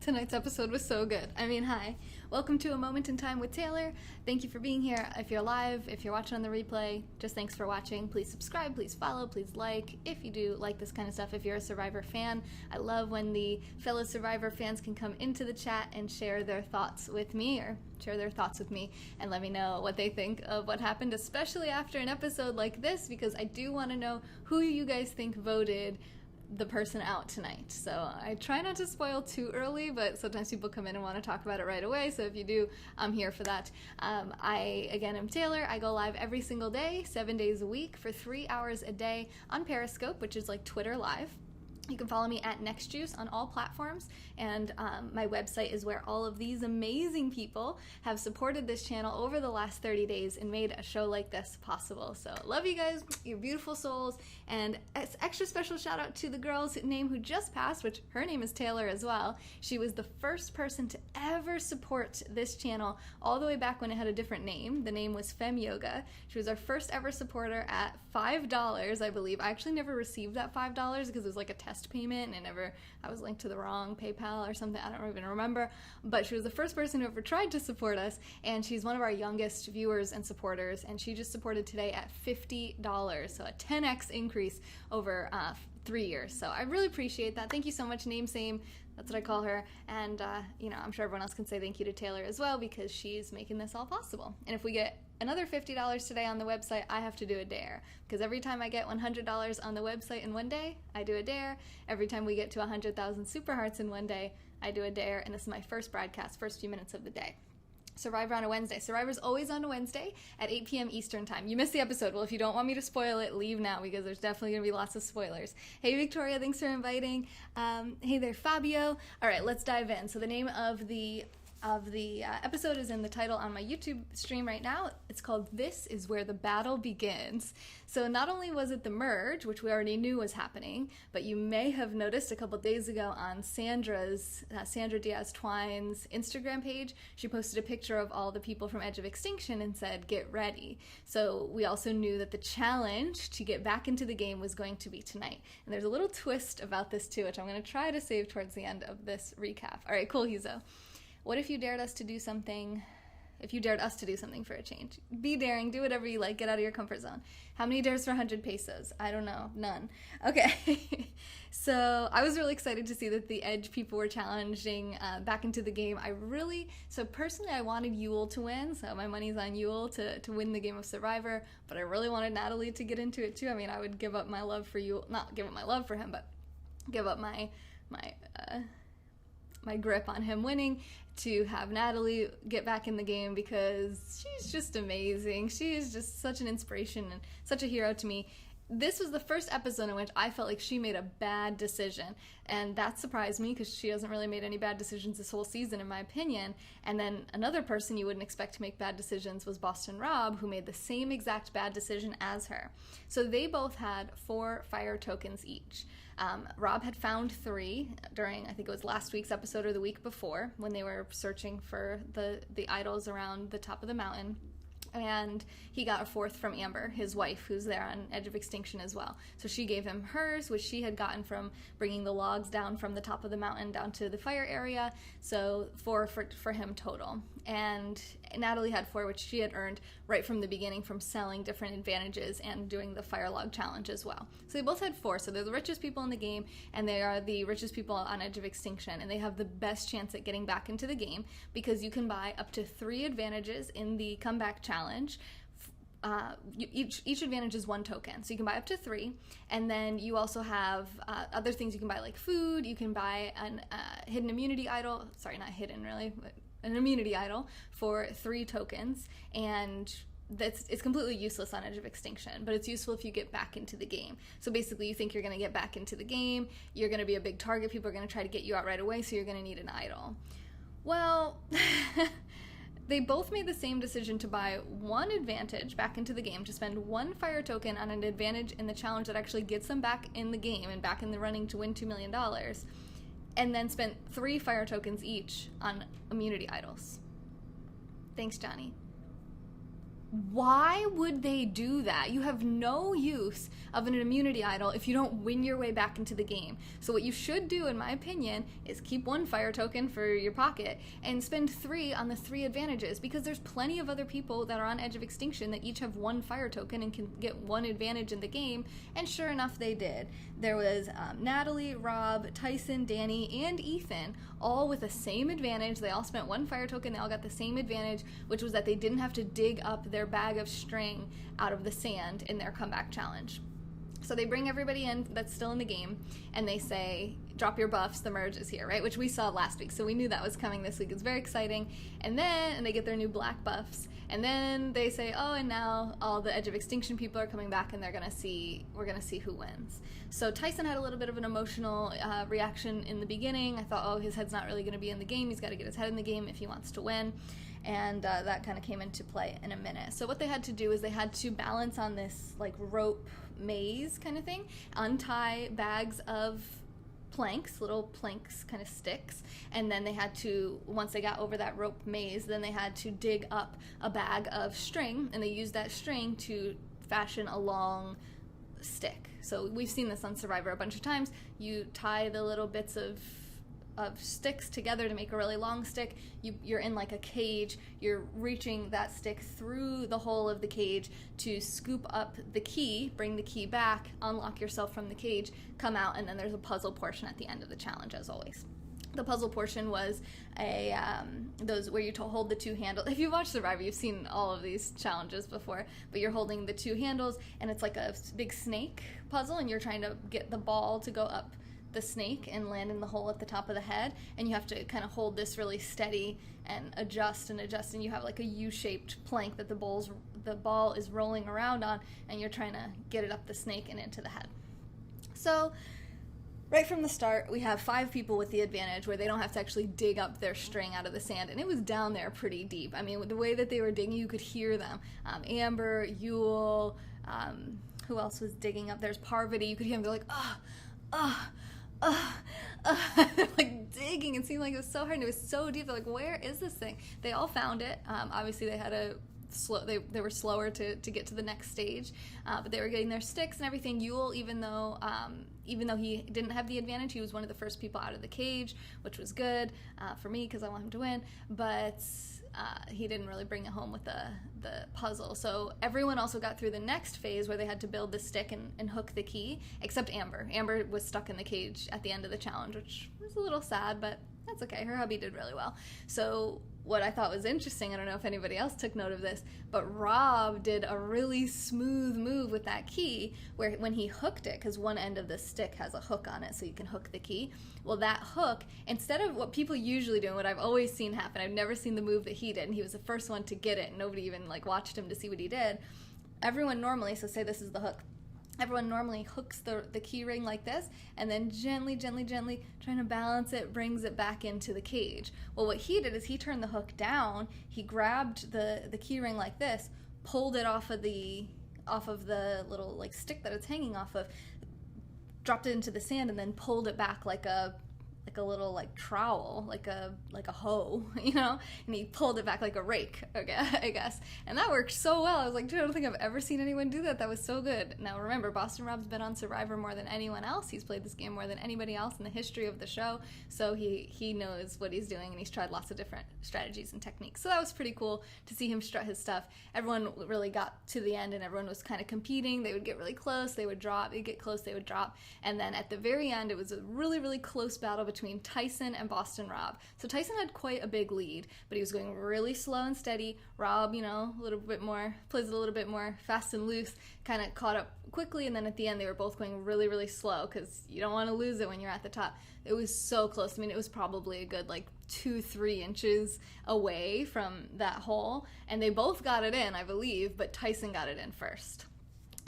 Tonight's episode was so good. I mean, hi. Welcome to A Moment in Time with Taylor. Thank you for being here. If you're live, if you're watching on the replay, just thanks for watching. Please subscribe, please follow, please like, if you do like this kind of stuff. If you're a Survivor fan, I love when the fellow Survivor fans can come into the chat and share their thoughts with me, and let me know what they think of what happened, especially after an episode like this, because I do want to know who you guys think voted the person out tonight. So I try not to spoil too early, but sometimes people come in and want to talk about it right away. So if you do, I'm here for that. I, again, am Taylor. I go live every single day, 7 days a week for 3 hours a day on Periscope, which is like Twitter Live. You can follow me at NextJuice on all platforms, and my website is where all of these amazing people have supported this channel over the last 30 days and made a show like this possible. So love you guys, you're beautiful souls, and extra special shout out to the girl's name who just passed, which her name is Taylor as well. She was the first person to ever support this channel all the way back when it had a different name. The name was Fem Yoga. She was our first ever supporter at $5, I believe. I actually never received that $5 because it was like a test payment, and I was linked to the wrong PayPal or something, I don't even remember, but she was the first person who ever tried to support us, and she's one of our youngest viewers and supporters, and she just supported today at $50, so a 10x increase over 3 years. So I really appreciate that. Thank you so much, name same, that's what I call her, and I'm sure everyone else can say thank you to Taylor as well, because she's making this all possible. And if we get another $50 today on the website, I have to do a dare, because every time I get $100 on the website in one day, I do a dare. Every time we get to 100,000 super hearts in one day, I do a dare, and this is my first broadcast, first few minutes of the day. Survivor on a Wednesday. Survivor's always on a Wednesday at 8 p.m. Eastern time. You missed the episode. Well, if you don't want me to spoil it, leave now, because there's definitely going to be lots of spoilers. Hey, Victoria, thanks for inviting. Hey there, Fabio. All right, let's dive in. So the name of the episode is in the title on my YouTube stream right now. It's called This Is Where the Battle Begins. So not only was it the merge, which we already knew was happening, but you may have noticed a couple days ago on Sandra Diaz Twine's Instagram page, she posted a picture of all the people from Edge of Extinction and said, get ready. So we also knew that the challenge to get back into the game was going to be tonight. And there's a little twist about this too, which I'm going to try to save towards the end of this recap. All right, cool, Hizo. What if you dared us to do something, for a change? Be daring, do whatever you like, get out of your comfort zone. How many dares for 100 pesos? I don't know, none. Okay, so I was really excited to see that the Edge people were challenging back into the game. Personally, I wanted Yule to win, so my money's on Yule to win the game of Survivor, but I really wanted Natalie to get into it too. I mean, I would give up my love for Yule, not give up my love for him, but give up my grip on him winning to have Natalie get back in the game, because she's just amazing. She is just such an inspiration and such a hero to me. This was the first episode in which I felt like she made a bad decision, and that surprised me because she hasn't really made any bad decisions this whole season, in my opinion. And then another person you wouldn't expect to make bad decisions was Boston Rob, who made the same exact bad decision as her. So they both had 4 fire tokens each. Rob had found 3 during, I think it was last week's episode or the week before, when they were searching for the idols around the top of the mountain. And he got a 4th from Amber, his wife, who's there on Edge of Extinction as well. So she gave him hers, which she had gotten from bringing the logs down from the top of the mountain down to the fire area. So 4 for him total. And Natalie had 4, which she had earned right from the beginning from selling different advantages and doing the fire log challenge as well. So they both had 4. So they're the richest people in the game, and they are the richest people on Edge of Extinction. And they have the best chance at getting back into the game, because you can buy up to 3 advantages in the comeback challenge. Each advantage is 1 token, so you can buy up to 3, and then you also have other things you can buy, like food. You can buy an hidden immunity idol, sorry, not hidden really, but an immunity idol for 3 tokens, and it's completely useless on Edge of Extinction, but it's useful if you get back into the game. So basically, you think you're going to get back into the game, you're going to be a big target, people are going to try to get you out right away, so you're going to need an idol. Well, they both made the same decision to buy 1 advantage back into the game, to spend 1 fire token on an advantage in the challenge that actually gets them back in the game and back in the running to win $2 million, and then spent 3 fire tokens each on immunity idols. Thanks, Johnny. Why would they do that? You have no use of an immunity idol if you don't win your way back into the game. So what you should do, in my opinion, is keep 1 fire token for your pocket and spend 3 on the 3 advantages, because there's plenty of other people that are on Edge of Extinction that each have 1 fire token and can get 1 advantage in the game, and sure enough they did. There was Natalie, Rob, Tyson, Danny, and Ethan, all with the same advantage. They all spent 1 fire token, they all got the same advantage, which was that they didn't have to dig up their bag of string out of the sand in their comeback challenge. So they bring everybody in that's still in the game, and they say, drop your buffs, the merge is here, right? Which we saw last week, so we knew that was coming this week. It's very exciting. And they get their new black buffs, and then they say, oh, and now all the Edge of Extinction people are coming back, and we're gonna see who wins. So Tyson had a little bit of an emotional reaction in the beginning. I thought, oh, his head's not really gonna be in the game. He's gotta get his head in the game if he wants to win. And that kind of came into play in a minute. So what they had to do is they had to balance on this like rope maze kind of thing, untie bags of planks, little planks, kind of sticks, and then they had to, once they got over that rope maze, then they had to dig up a bag of string, and they used that string to fashion a long stick. So we've seen this on Survivor a bunch of times. You tie the little bits of sticks together to make a really long stick. You're in like a cage. You're reaching that stick through the hole of the cage to scoop up the key, bring the key back, unlock yourself from the cage, come out, and then there's a puzzle portion at the end of the challenge, as always. The puzzle portion was those where you hold the 2 handles. If you've watched Survivor, you've seen all of these challenges before, but you're holding the 2 handles, and it's like a big snake puzzle, and you're trying to get the ball to go up the snake and land in the hole at the top of the head, and you have to kind of hold this really steady and adjust, and you have like a U-shaped plank that the ball is rolling around on, and you're trying to get it up the snake and into the head. So right from the start, we have 5 people with the advantage where they don't have to actually dig up their string out of the sand, and it was down there pretty deep. I mean, the way that they were digging, you could hear them. Amber, Yule, who else was digging up? There's Parvati. You could hear them. They're like, like digging. It seemed like it was so hard, and it was so deep. They're like, where is this thing? They all found it. Obviously they had they were slower to get to the next stage, but they were getting their sticks and everything. Yule, even though he didn't have the advantage, he was one of the first people out of the cage, which was good for me because I want him to win, but he didn't really bring it home with the puzzle. So everyone also got through the next phase where they had to build the stick and hook the key, except Amber. Amber was stuck in the cage at the end of the challenge, which was a little sad, but that's okay. Her hubby did really well. So what I thought was interesting, I don't know if anybody else took note of this, but Rob did a really smooth move with that key where when he hooked it, because one end of the stick has a hook on it so you can hook the key, well, that hook, instead of what people usually do and what I've always seen happen, I've never seen the move that he did, and he was the first one to get it, and nobody even like watched him to see what he did. Everyone normally, so say this is the hook, everyone normally hooks the key ring like this, and then gently, trying to balance it, brings it back into the cage. Well, what he did is he turned the hook down, he grabbed the key ring like this, pulled it off of the little like stick that it's hanging off of, dropped it into the sand, and then pulled it back like a little like trowel, like a hoe, you know, and he pulled it back like a rake, I guess, and that worked so well. I was like, dude, I don't think I've ever seen anyone do that. That was so good. Now remember, Boston Rob's been on Survivor more than anyone else. He's played this game more than anybody else in the history of the show, so he knows what he's doing, and he's tried lots of different strategies and techniques. So that was pretty cool to see him strut his stuff. Everyone really got to the end, and everyone was kind of competing. They would get really close, they would drop, they'd get close, they would drop, and then at the very end, it was a really, really close battle between Tyson and Boston Rob. So Tyson had quite a big lead, but he was going really slow and steady. Rob, you know, a little bit more, plays a little bit more fast and loose, kind of caught up quickly, and then at the end they were both going really, really slow because you don't want to lose it when you're at the top. It was so close. I mean, it was probably a good like 2-3 inches away from that hole, and they both got it in, I believe, but Tyson got it in first.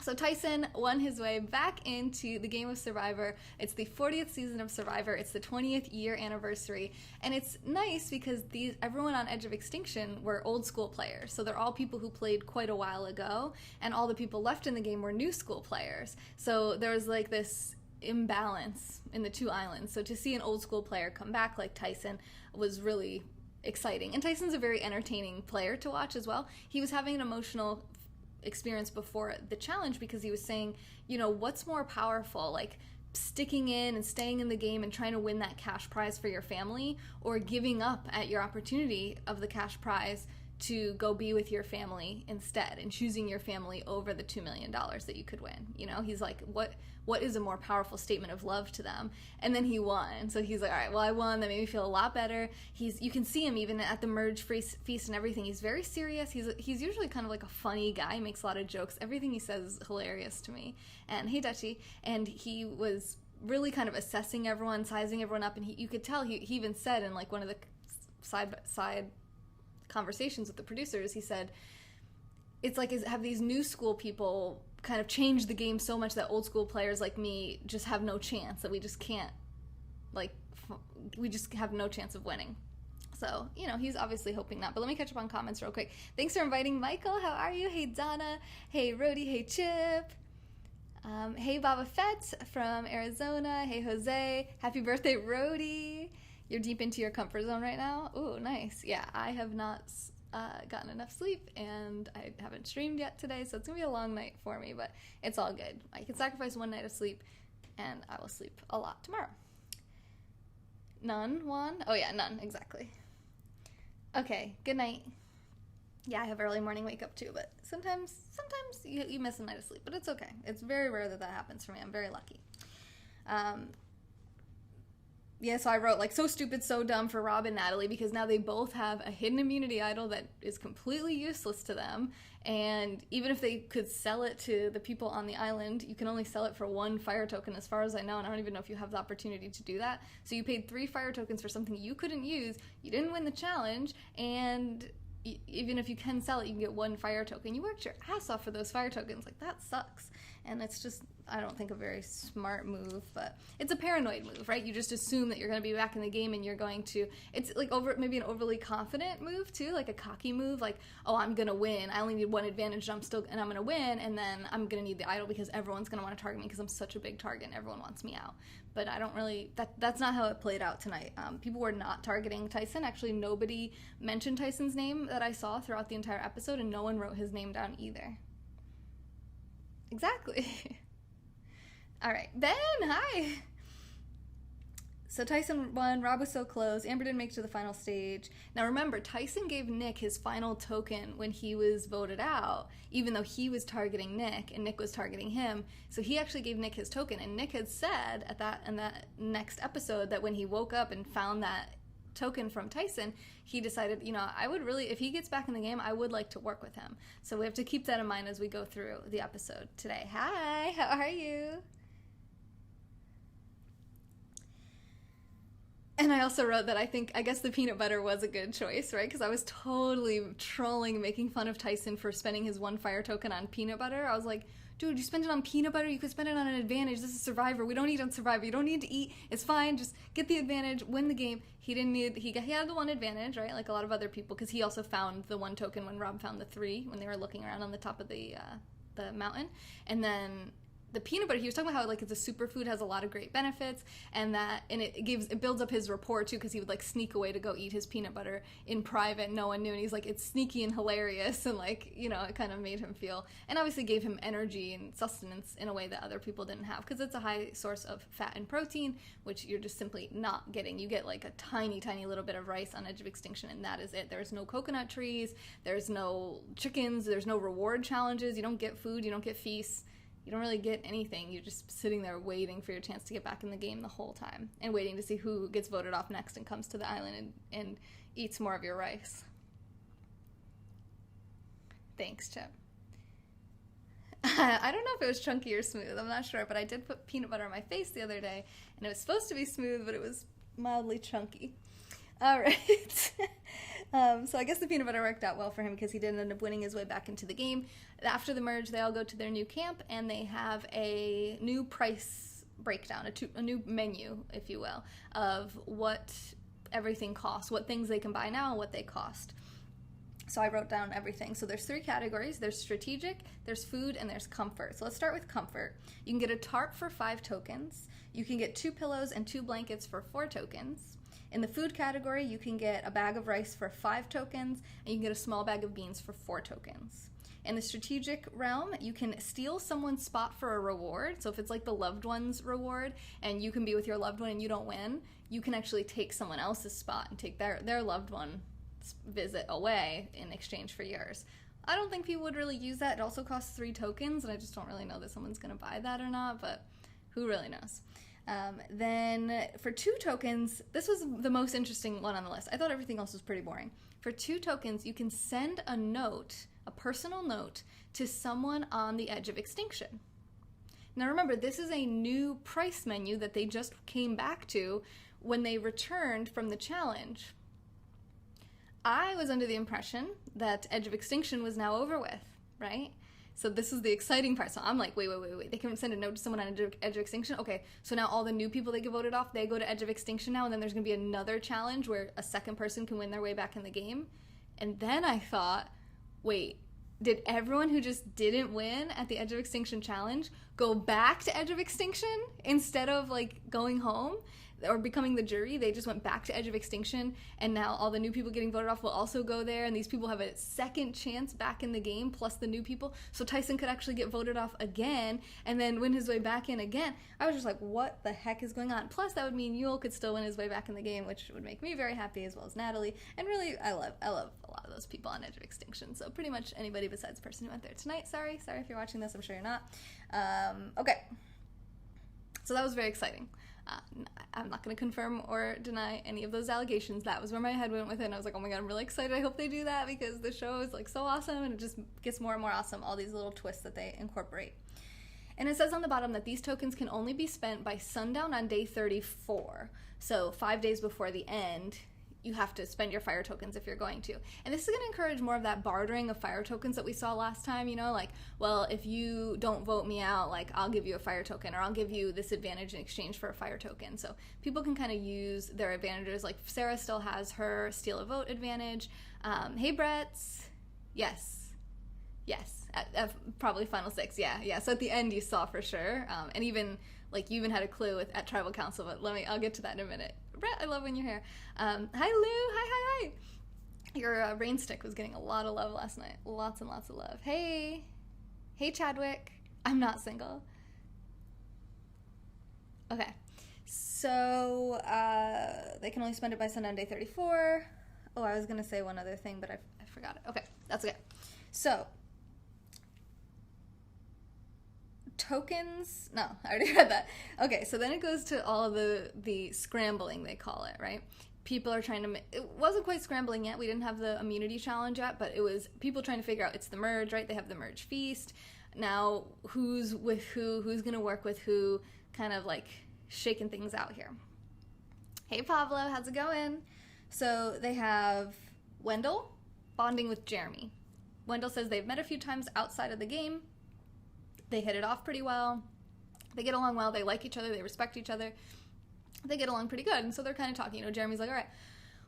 So Tyson won his way back into the game of Survivor. It's the 40th season of Survivor. It's the 20th year anniversary. And it's nice because everyone on Edge of Extinction were old school players. So they're all people who played quite a while ago. And all the people left in the game were new school players. So there was like this imbalance in the two islands. So to see an old school player come back like Tyson was really exciting. And Tyson's a very entertaining player to watch as well. He was having an emotional experience before the challenge because he was saying, what's more powerful, like sticking in and staying in the game and trying to win that cash prize for your family, or giving up at your opportunity of the cash prize to go be with your family instead and choosing your family over the $2 million that you could win. He's like, what is a more powerful statement of love to them? And then he won. So he's like, all right, well, I won. That made me feel a lot better. You can see him even at the merge feast and everything. He's very serious. He's usually kind of like a funny guy. He makes a lot of jokes. Everything he says is hilarious to me. And hey, Dutchie. And he was really kind of assessing everyone, sizing everyone up. And you could tell he even said in like one of the side conversations with the producers, he said, it's like have these new school people kind of changed the game so much that old school players like me just have no chance, that we just can't, like, we just have no chance of winning. So, he's obviously hoping that. But let me catch up on comments real quick. Thanks for inviting Michael. How are you? Hey, Donna. Hey, Rhodey. Hey, Chip. Hey, Baba Fett from Arizona. Hey, Jose. Happy birthday, Rhodey. You're deep into your comfort zone right now? Ooh, nice. Yeah, I have not gotten enough sleep, and I haven't streamed yet today, so it's going to be a long night for me, but it's all good. I can sacrifice one night of sleep, and I will sleep a lot tomorrow. None, Juan? Oh yeah, none, exactly. Okay, good night. Yeah, I have early morning wake up too, but sometimes you miss a night of sleep, but it's okay. It's very rare that happens for me. I'm very lucky. Yeah, so I wrote, like, so stupid, so dumb for Rob and Natalie, because now they both have a hidden immunity idol that is completely useless to them, and even if they could sell it to the people on the island, you can only sell it for 1 fire token as far as I know, and I don't even know if you have the opportunity to do that. So you paid 3 fire tokens for something you couldn't use, you didn't win the challenge, and even if you can sell it, you can get 1 fire token. You worked your ass off for those fire tokens. Like, that sucks. And it's just, I don't think, a very smart move, but it's a paranoid move, right? You just assume that you're going to be back in the game and you're going to, it's like maybe an overly confident move too, like a cocky move, like, oh, I'm going to win. I only need 1 advantage and I'm going to win, and then I'm going to need the idol because everyone's going to want to target me because I'm such a big target and everyone wants me out. But I don't really, that's not how it played out tonight. People were not targeting Tyson. Actually, nobody mentioned Tyson's name that I saw throughout the entire episode, and no one wrote his name down either. Exactly. All right, Ben, hi. So Tyson won, Rob was so close, Amber didn't make it to the final stage. Now remember, Tyson gave Nick his final token when he was voted out, even though he was targeting Nick and Nick was targeting him. So he actually gave Nick his token, and Nick had said in that next episode that when he woke up and found that token from Tyson, he decided, I would really, if he gets back in the game, I would like to work with him. So we have to keep that in mind as we go through the episode today. Hi, how are you? And I also wrote that I guess the peanut butter was a good choice, right? Because I was totally trolling, making fun of Tyson for spending his 1 fire token on peanut butter. I was like, dude, you spend it on peanut butter, you could spend it on an advantage. This is Survivor. We don't eat on Survivor. You don't need to eat. It's fine. Just get the advantage, win the game. He had the 1 advantage, right? Like a lot of other people, because he also found the 1 token when Rob found the 3 when they were looking around on the top of the mountain. And then the peanut butter, he was talking about how, like, it's a superfood, has a lot of great benefits, and it builds up his rapport too, because he would, like, sneak away to go eat his peanut butter in private, no one knew, and he's like, it's sneaky and hilarious, and, like, it kind of made him feel, and obviously gave him energy and sustenance in a way that other people didn't have, because it's a high source of fat and protein, which you're just simply not getting. You get, like, a tiny little bit of rice on Edge of Extinction, and that is it. There's no coconut trees, there's no chickens, there's no reward challenges, you don't get food, you don't get feasts. You don't really get anything. You're just sitting there waiting for your chance to get back in the game the whole time, and waiting to see who gets voted off next and comes to the island and eats more of your rice. Thanks, Chip. I don't know if it was chunky or smooth. I'm not sure, but I did put peanut butter on my face the other day, and it was supposed to be smooth, but it was mildly chunky. All right. So I guess the peanut butter worked out well for him because he did end up winning his way back into the game. After the merge, they all go to their new camp, and they have a new price breakdown, a new menu, if you will, of what everything costs, what things they can buy now, and what they cost. So I wrote down everything. So there's 3 categories. There's strategic, there's food, and there's comfort. So let's start with comfort. You can get a tarp for 5 tokens. You can get 2 pillows and 2 blankets for 4 tokens. In the food category, you can get a bag of rice for 5 tokens, and you can get a small bag of beans for 4 tokens. In the strategic realm, you can steal someone's spot for a reward. So if it's like the loved one's reward, and you can be with your loved one and you don't win, you can actually take someone else's spot and take their loved one's visit away in exchange for yours. I don't think people would really use that. It also costs 3 tokens, and I just don't really know that someone's going to buy that or not, but who really knows? Then for 2 tokens, this was the most interesting one on the list. I thought everything else was pretty boring. For 2 tokens, you can send a note, a personal note, to someone on the edge of extinction. Now remember, this is a new price menu that they just came back to when they returned from the challenge. I was under the impression that Edge of Extinction was now over with, right? So this is the exciting part. So I'm like, wait. They can send a note to someone on Edge of Extinction? Okay, so now all the new people that get voted off, they go to Edge of Extinction now, and then there's going to be another challenge where a second person can win their way back in the game. And then I thought, wait, did everyone who just didn't win at the Edge of Extinction challenge go back to Edge of Extinction instead of, like, going home or becoming the jury? They just went back to Edge of Extinction, and now all the new people getting voted off will also go there, and these people have a second chance back in the game, plus the new people, so Tyson could actually get voted off again, and then win his way back in again. I was just like, what the heck is going on? Plus, that would mean Yule could still win his way back in the game, which would make me very happy, as well as Natalie, and really, I love a lot of those people on Edge of Extinction, so pretty much anybody besides the person who went there tonight. Sorry if you're watching this, I'm sure you're not. Okay, so that was very exciting. I'm not going to confirm or deny any of those allegations. That was where my head went with it, and I was like, oh my god, I'm really excited. I hope they do that, because the show is, like, so awesome, and it just gets more and more awesome, all these little twists that they incorporate. And it says on the bottom that these tokens can only be spent by sundown on day 34. So 5 days before the end, you have to spend your fire tokens if you're going to. And this is going to encourage more of that bartering of fire tokens that we saw last time, you know, like, well, if you don't vote me out, like, I'll give you a fire token, or I'll give you this advantage in exchange for a fire token. So people can kind of use their advantages. Like, Sarah still has her steal a vote advantage. Hey, Bretts. Yes. At probably final 6. Yeah. So at the end you saw for sure. And even, like, you even had a clue at Tribal Council, but I'll get to that in a minute. Brett, I love when you're here. Hi, Lou. Hi. Your rain stick was getting a lot of love last night. Lots and lots of love. Hey, Chadwick. I'm not single. Okay. So, they can only spend it by sundown day 34. Oh, I was going to say one other thing, but I forgot it. Okay, that's okay. So, tokens, no, I already read that. Okay, so then it goes to all of the scrambling, they call it, right? People are trying to, it wasn't quite scrambling yet, we didn't have the immunity challenge yet, but it was people trying to figure out, it's the merge, right? They have the merge feast. Now, who's with who's gonna work with who, kind of like shaking things out here. Hey Pablo, how's it going? So they have Wendell bonding with Jeremy. Wendell says they've met a few times outside of the game. They hit it off pretty well. They get along well. They like each other. They respect each other. They get along pretty good. And so they're kind of talking. You know, Jeremy's like, all right,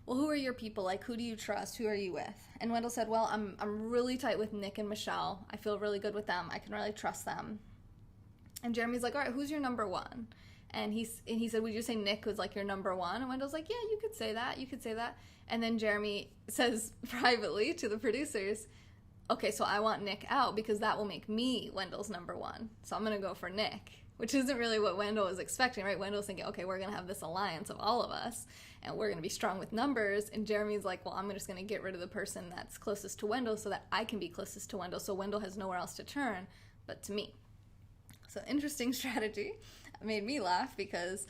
well, who are your people? Like, who do you trust? Who are you with? And Wendell said, well, I'm really tight with Nick and Michelle. I feel really good with them. I can really trust them. And Jeremy's like, all right, who's your number one? And he said, would you say Nick was, like, your number one? And Wendell's like, yeah, you could say that. You could say that. And then Jeremy says privately to the producers, okay, so I want Nick out because that will make me Wendell's number one. So I'm going to go for Nick, which isn't really what Wendell was expecting, right? Wendell's thinking, okay, we're going to have this alliance of all of us, and we're going to be strong with numbers. And Jeremy's like, well, I'm just going to get rid of the person that's closest to Wendell so that I can be closest to Wendell, so Wendell has nowhere else to turn but to me. So interesting strategy. It made me laugh because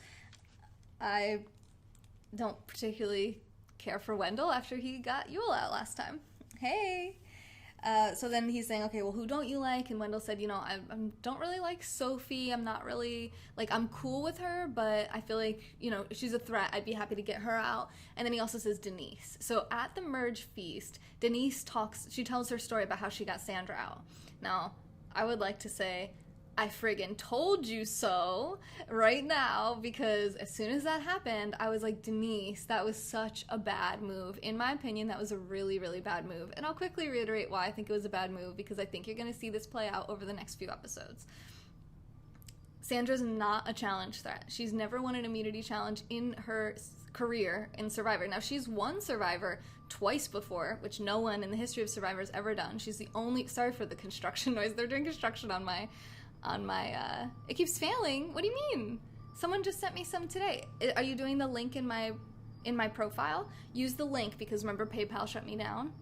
I don't particularly care for Wendell after he got Yule out last time. Hey! So then he's saying, okay, well, who don't you like? And Wendell said, you know, I don't really like Sophie. I'm not really, like, I'm cool with her, but I feel like, you know, she's a threat. I'd be happy to get her out. And then he also says Denise. So at the merge feast, Denise she tells her story about how she got Sandra out. Now, I would like to say, I friggin' told you so right now, because as soon as that happened, I was like, Denise, that was such a bad move. In my opinion, that was a really, really bad move. And I'll quickly reiterate why I think it was a bad move, because I think you're going to see this play out over the next few episodes. Sandra's not a challenge threat. She's never won an immunity challenge in her career in Survivor. Now, she's won Survivor twice before, which no one in the history of Survivor has ever done. She's the only... Sorry for the construction noise. They're doing construction on my... It keeps failing. What do you mean? Someone just sent me some today. Are you doing the link in my profile? Use the link, because remember, PayPal shut me down.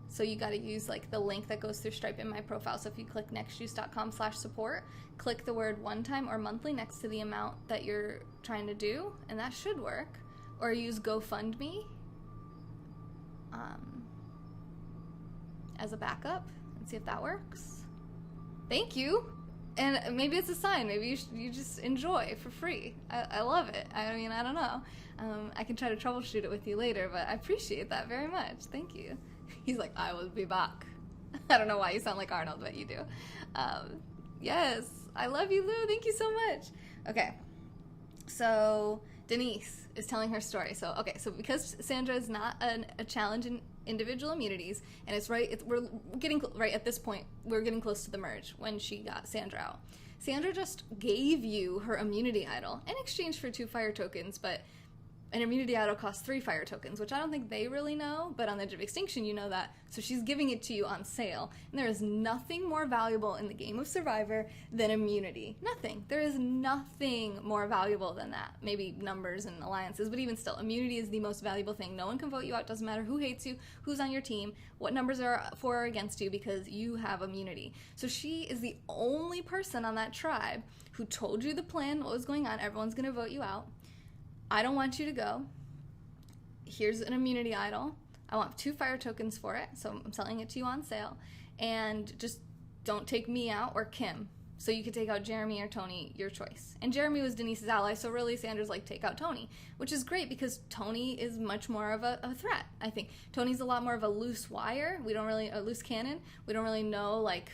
So you got to use like the link that goes through Stripe in my profile. So if you click nextjuice.com/support, click the word one time or monthly next to the amount that you're trying to do, and that should work. Or use GoFundMe as a backup and see if that works. Thank you. And maybe it's a sign. Maybe you just enjoy for free. I love it. I mean, I don't know. I can try to troubleshoot it with you later, but I appreciate that very much. Thank you. He's like, I will be back. I don't know why you sound like Arnold, but you do. Yes, I love you, Lou. Thank you so much. Okay, so Denise is telling her story. So because Sandra is not a challenge in individual immunities, and we're getting right at this point, we're getting close to the merge when she got Sandra out. Sandra just gave you her immunity idol in exchange for 2 fire tokens, but an immunity idol costs 3 fire tokens, which I don't think they really know, but on the Edge of Extinction you know that. So she's giving it to you on sale. And there is nothing more valuable in the game of Survivor than immunity. Nothing. There is nothing more valuable than that. Maybe numbers and alliances, but even still, immunity is the most valuable thing. No one can vote you out. Doesn't matter who hates you, who's on your team, what numbers are for or against you, because you have immunity. So she is the only person on that tribe who told you the plan, what was going on. Everyone's going to vote you out. I don't want you to go. Here's an immunity idol. I want 2 fire tokens for it, so I'm selling it to you on sale. And just don't take me out or Kim. So you could take out Jeremy or Tony, your choice. And Jeremy was Denise's ally, so really Sandra's like, take out Tony, which is great because Tony is much more of a threat, I think. Tony's a lot more of a loose wire. A loose cannon. We don't really know, like,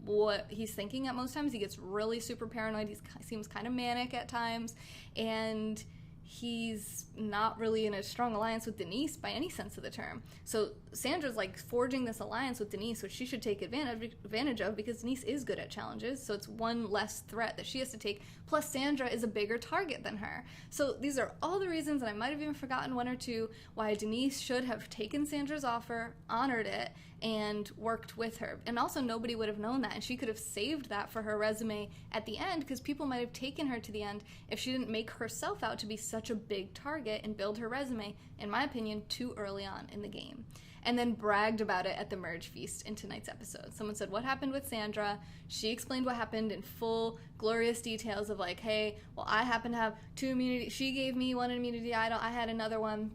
what he's thinking at most times. He gets really super paranoid. He seems kind of manic at times. And he's not really in a strong alliance with Denise by any sense of the term. So Sandra's like forging this alliance with Denise, which she should take advantage of, because Denise is good at challenges, so it's one less threat that she has to take. Plus Sandra is a bigger target than her. So these are all the reasons, and I might have even forgotten 1 or 2, why Denise should have taken Sandra's offer, honored it, and worked with her. And also nobody would have known that, and she could have saved that for her resume at the end, because people might have taken her to the end if she didn't make herself out to be such a big target and build her resume, in my opinion, too early on in the game. And then bragged about it at the Merge Feast in tonight's episode. Someone said, what happened with Sandra? She explained what happened in full, glorious details of like, hey, well, I happen to have 2 immunity. She gave me 1 immunity idol. I had another one.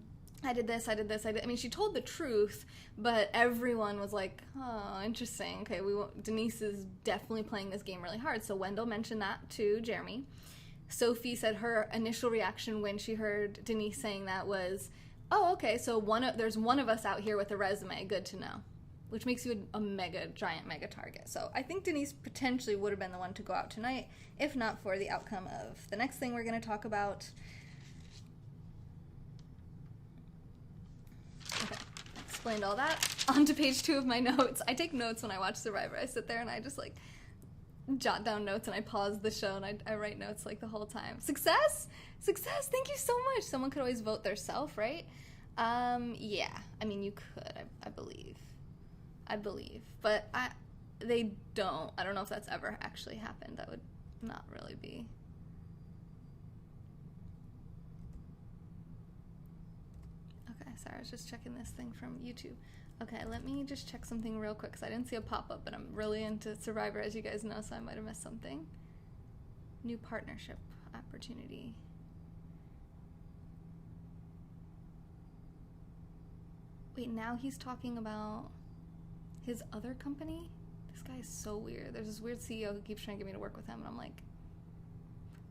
I did this. I mean, she told the truth, but everyone was like, oh, interesting. Okay, Denise is definitely playing this game really hard. So Wendell mentioned that to Jeremy. Sophie said her initial reaction when she heard Denise saying that was, oh, okay, so there's one of us out here with a resume. Good to know. Which makes you a giant mega target. So I think Denise potentially would have been the one to go out tonight, if not for the outcome of the next thing we're going to talk about. Okay, explained all that. On to page 2 of my notes. I take notes when I watch Survivor. I sit there and I just like jot down notes, and I pause the show and I write notes like the whole time. Success, thank you so much. Someone could always vote their self, right? Yeah, I mean, you could, I believe, but they don't. I don't know if that's ever actually happened. That would not really be. Okay, sorry, I was just checking this thing from YouTube. Okay, let me just check something real quick, because I didn't see a pop-up, but I'm really into Survivor, as you guys know, so I might have missed something. New partnership opportunity. Wait, now he's talking about his other company? This guy is so weird. There's this weird CEO who keeps trying to get me to work with him, and I'm like,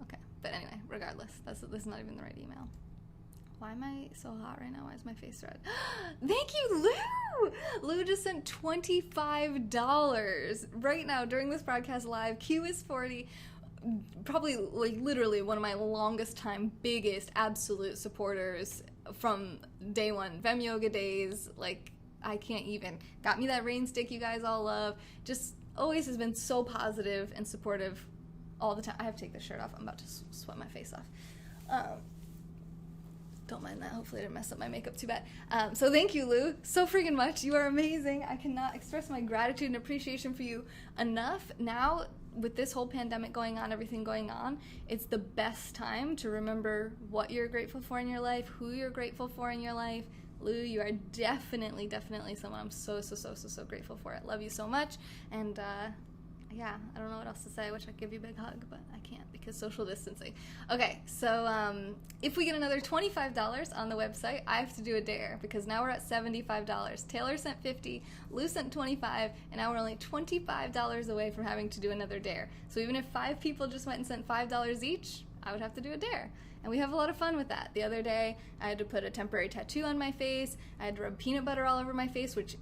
okay. But anyway, regardless, this is not even the right email. Why am I so hot right now? Why is my face red? Thank you, Lou! Lou just sent $25 right now during this broadcast live. Q is 40. Probably, like, literally one of my longest time, biggest, absolute supporters from day one. Vem Yoga days. Like, I can't even. Got me that rain stick you guys all love. Just always has been so positive and supportive all the time. I have to take this shirt off. I'm about to sweat my face off. Don't mind that. Hopefully I didn't mess up my makeup too bad. So thank you, Lou, so freaking much. You are amazing. I cannot express my gratitude and appreciation for you enough. Now, with this whole pandemic going on, everything going on, it's the best time to remember what you're grateful for in your life, who you're grateful for in your life. Lou, you are definitely someone I'm so grateful for. I love you so much. And yeah, I don't know what else to say. I wish I could give you a big hug, but I can't because social distancing. Okay, so if we get another $25 on the website, I have to do a dare because now we're at $75. Taylor sent 50, Lou sent 25, and now we're only $25 away from having to do another dare. So even if 5 people just went and sent $5 each, I would have to do a dare. And we have a lot of fun with that. The other day, I had to put a temporary tattoo on my face. I had to rub peanut butter all over my face, which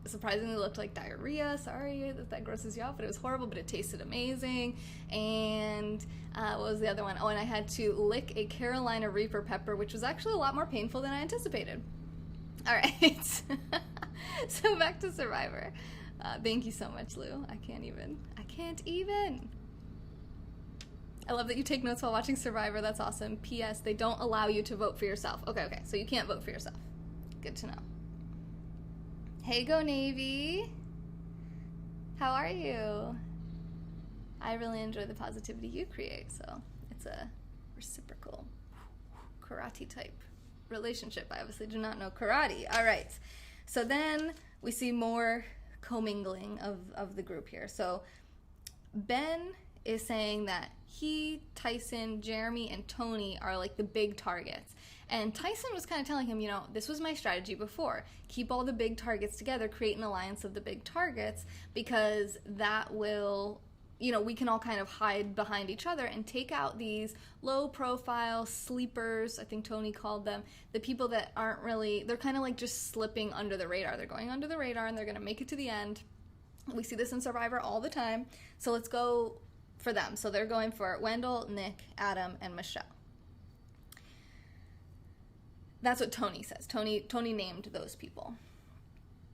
surprisingly looked like diarrhea. Sorry that grosses you out, but it was horrible, but it tasted amazing. And what was the other one? Oh, and I had to lick a Carolina Reaper pepper, which was actually a lot more painful than I anticipated. All right. So back to Survivor. Thank you so much, Lou. I can't even. I love that you take notes while watching Survivor. That's awesome. P.S. They don't allow you to vote for yourself. Okay. So you can't vote for yourself. Good to know. Hey, Go Navy. How are you? I really enjoy the positivity you create, so it's a reciprocal karate type relationship. I obviously do not know karate. All right. So then we see more commingling of the group here. So Ben is saying that he, Tyson, Jeremy, and Tony are like the big targets. And Tyson was kind of telling him, this was my strategy before. Keep all the big targets together, create an alliance of the big targets, because that will, we can all kind of hide behind each other and take out these low-profile sleepers, I think Tony called them, the people that aren't really, they're kind of like just slipping under the radar. They're going under the radar, and they're going to make it to the end. We see this in Survivor all the time, so let's go for them. So they're going for Wendell, Nick, Adam, and Michelle. That's what Tony says. Tony named those people.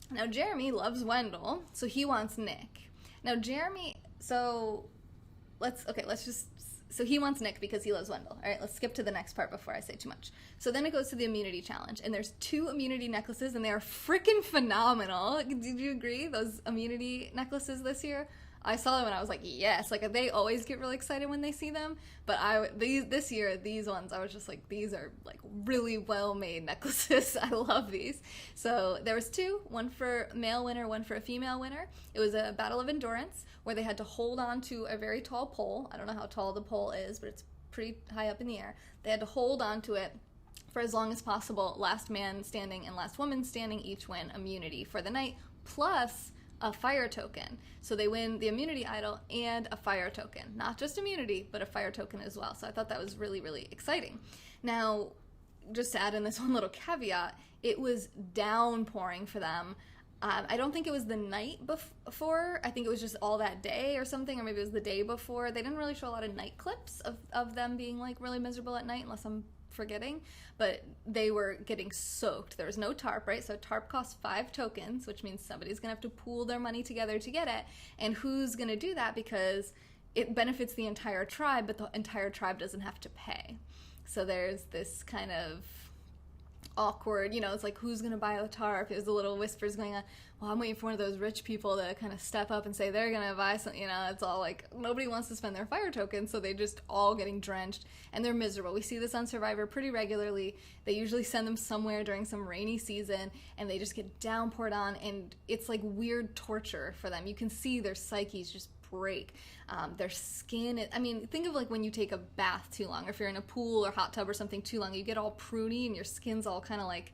Now Jeremy loves Wendell, so he wants Nick. Now Jeremy, so he wants Nick because he loves Wendell. All right, let's skip to the next part before I say too much. So then it goes to the immunity challenge, and there's 2 immunity necklaces, and they are freaking phenomenal. Did you agree? Those immunity necklaces this year? I saw them and I was like, yes. Like, they always get really excited when they see them, but this year, these ones, I was just like, these are like really well-made necklaces. I love these. So there was 2, one for a male winner, one for a female winner. It was a battle of endurance where they had to hold on to a very tall pole. I don't know how tall the pole is, but it's pretty high up in the air. They had to hold on to it for as long as possible. Last man standing and last woman standing each win immunity for the night, plus a fire token. So they win the immunity idol and a fire token. Not just immunity, but a fire token as well. So I thought that was really, really exciting. Now, just to add in this one little caveat, it was downpouring for them. I don't think it was the night before. I think it was just all that day or something, or maybe it was the day before. They didn't really show a lot of night clips of them being like really miserable at night, unless I'm forgetting, but they were getting soaked. There was no tarp, right? So tarp costs 5 tokens, which means somebody's gonna have to pool their money together to get it. And who's gonna do that? Because it benefits the entire tribe, but the entire tribe doesn't have to pay. So there's this kind of awkward, it's like, who's gonna buy the tarp? There's the little whispers going on, well, I'm waiting for one of those rich people to kind of step up and say they're gonna buy something. It's all like, nobody wants to spend their fire tokens, so they just all getting drenched, and they're miserable. We see this on Survivor pretty regularly. They usually send them somewhere during some rainy season, and they just get downpoured on, and it's like weird torture for them. You can see their psyches just break. Their skin, think of like when you take a bath too long, or if you're in a pool or hot tub or something too long, you get all pruny and your skin's all kind of like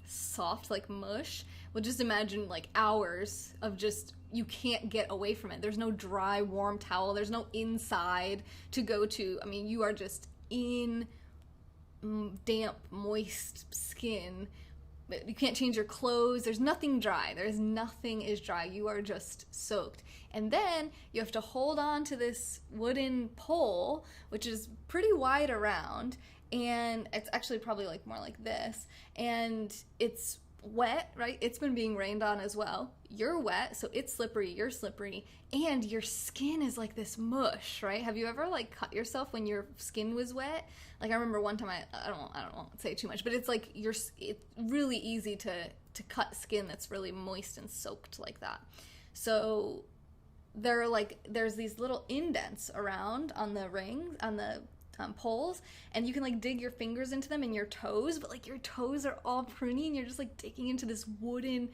soft like mush. Well, just imagine like hours of just, you can't get away from it. There's no dry, warm towel. There's no inside to go to. You are just in damp, moist skin. You can't change your clothes. There's nothing dry. Nothing is dry. You are just soaked. And then you have to hold on to this wooden pole, which is pretty wide around, and it's actually probably like more like this, and it's wet, right? It's been being rained on as well. You're wet, so it's slippery, you're slippery, and your skin is like this mush, right? Have you ever like cut yourself when your skin was wet? Like I remember one time I don't want to say too much, but it's like it's really easy to cut skin that's really moist and soaked like that. So there's these little indents around on the rings, on the poles, and you can like dig your fingers into them and your toes, but like your toes are all pruny and you're just like digging into this wooden,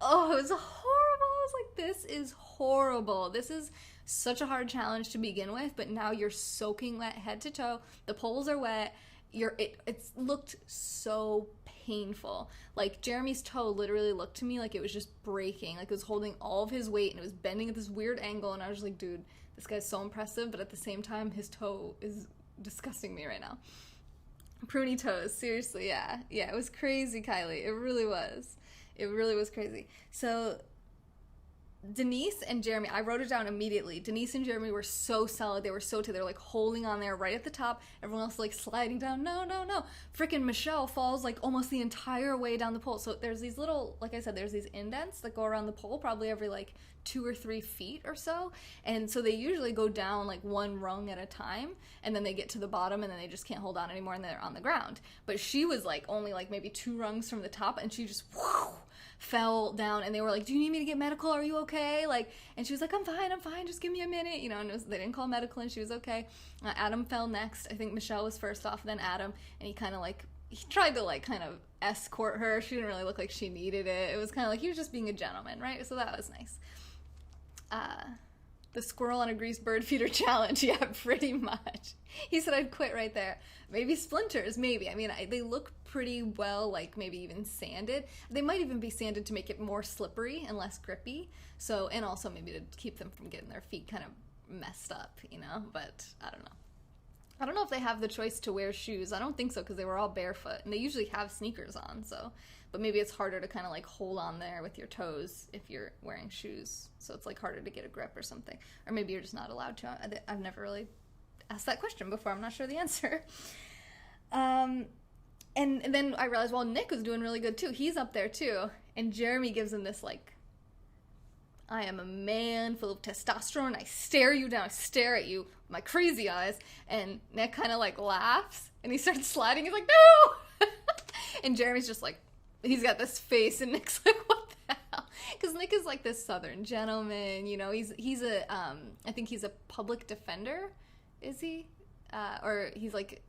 oh, it was horrible. I was like, this is horrible. This is such a hard challenge to begin with, but now you're soaking wet head to toe. The poles are wet. It's looked so painful. Like Jeremy's toe literally looked to me like it was just breaking, like it was holding all of his weight and it was bending at this weird angle, and I was just like, dude, this guy's so impressive, but at the same time his toe is disgusting me right now. Pruny toes, seriously. Yeah, it was crazy, Kylie. It really was crazy. So Denise and Jeremy, I wrote it down immediately. Denise and Jeremy were so solid. They were so they're like holding on there right at the top. Everyone else like sliding down. No. Freaking Michelle falls like almost the entire way down the pole. So there's these little, like I said, there's these indents that go around the pole probably every like 2 or 3 feet or so. And so they usually go down like one rung at a time, and then they get to the bottom and then they just can't hold on anymore and they're on the ground. But she was like only like maybe 2 rungs from the top, and she just fell down, and they were like, do you need me to get medical? Are you okay? Like, and she was like, I'm fine, just give me a minute, you know, and they didn't call medical, and she was okay. Adam fell next. I think Michelle was first off, then Adam, and he tried to like kind of escort her. She didn't really look like she needed it. It was kind of like he was just being a gentleman, right? So that was nice. The squirrel on a greased bird feeder challenge. Yeah, pretty much. He said I'd quit right there. Maybe splinters, maybe. I mean, they look pretty well, like maybe even sanded. They might even be sanded to make it more slippery and less grippy. So, and also maybe to keep them from getting their feet kind of messed up, you know? But I don't know. I don't know if they have the choice to wear shoes. I don't think so, because they were all barefoot, and they usually have sneakers on, so. But maybe it's harder to kind of like hold on there with your toes if you're wearing shoes. So it's like harder to get a grip or something. Or maybe you're just not allowed to. I've never really asked that question before. I'm not sure the answer. And then I realized, well, Nick was doing really good too. He's up there too. And Jeremy gives him this like, I am a man full of testosterone. I stare you down. I stare at you with my crazy eyes. And Nick kind of like laughs and he starts sliding. He's like, no! And Jeremy's just like, he's got this face, and Nick's like, what the hell? Because Nick is like this Southern gentleman, you know. He's a I think he's a public defender, is he? Or he's like,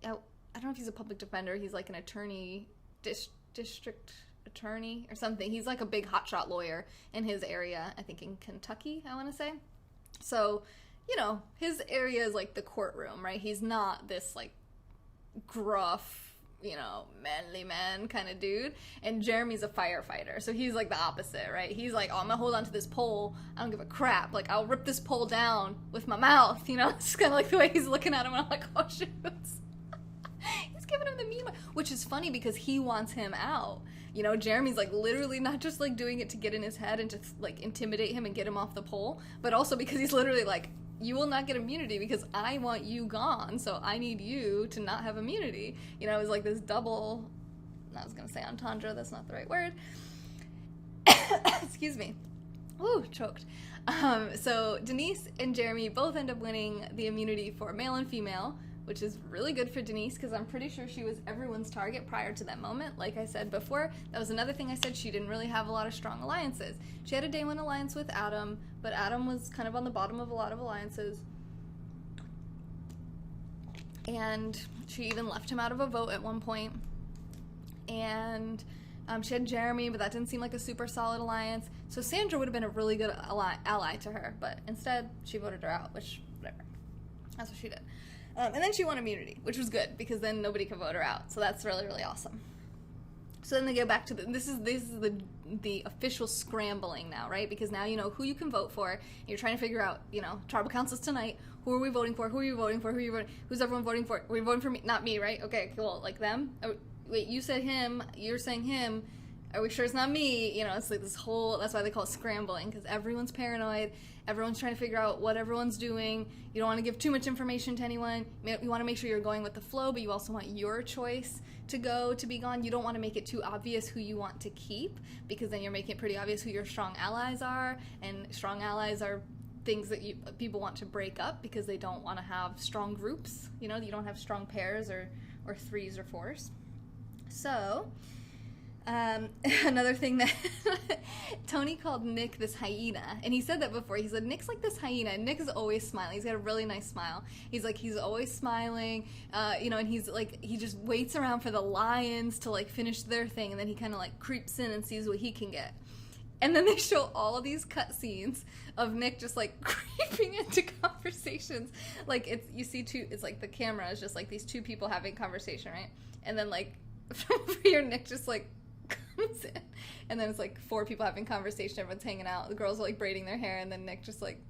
I don't know if he's a public defender. He's like an attorney, district attorney or something. He's like a big hotshot lawyer in his area. I think in Kentucky, I want to say. So, you know, his area is like the courtroom, right? He's not this like gruff, you know, manly man kind of dude. And Jeremy's a firefighter, so he's like the opposite, right? He's like, oh, I'm gonna hold on to this pole. I don't give a crap. Like, I'll rip this pole down with my mouth, you know? It's just kind of like the way he's looking at him, and I'm like, oh, shoot. He's giving him the mean one, which is funny because he wants him out. You know, Jeremy's like literally not just like doing it to get in his head and to like intimidate him and get him off the pole, but also because he's literally like, you will not get immunity because I want you gone, so I need you to not have immunity. You know, it was like this double, I was going to say entendre, that's not the right word. Excuse me. Ooh, choked. So Denise and Jeremy both end up winning the immunity for male and female, which is really good for Denise because I'm pretty sure she was everyone's target prior to that moment. Like I said before, that was another thing I said, she didn't really have a lot of strong alliances. She had a day one alliance with Adam, but Adam was kind of on the bottom of a lot of alliances. And she even left him out of a vote at one point. And she had Jeremy, but that didn't seem like a super solid alliance. So Sandra would have been a really good ally to her, but instead she voted her out, which, whatever. That's what she did. And then she won immunity, which was good because then nobody could vote her out. So that's really, really awesome. So then they go back to this is the official scrambling now, right? Because now you know who you can vote for. You're trying to figure out, you know, tribal councils tonight. Who are we voting for? Who are you voting for? Who's everyone voting for? Are we voting for me? Not me, right? Okay, cool. Like them? Oh, wait, you said him. You're saying him. are we sure it's not me? You know, it's like this whole, that's why they call it scrambling, because everyone's paranoid, everyone's trying to figure out what everyone's doing. You don't want to give too much information to anyone. You want to make sure you're going with the flow, but you also want your choice to be gone. You don't want to make it too obvious who you want to keep, because then you're making it pretty obvious who your strong allies are, and strong allies are things that people want to break up because they don't want to have strong groups. You know, you don't have strong pairs or threes or fours. So, another thing that Tony called Nick this hyena, and he said that before. He said Nick's like this hyena, and Nick is always smiling. He's got a really nice smile. He's always smiling, you know, and he's like, he just waits around for the lions to like finish their thing, and then he kind of like creeps in and sees what he can get. And then they show all of these cut scenes of Nick just like creeping into conversations. Like it's like the camera is just like these two people having conversation, right? And then like from over here, Nick just like comes in, and then it's like four people having conversation, everyone's hanging out, the girls are like braiding their hair, and then Nick just like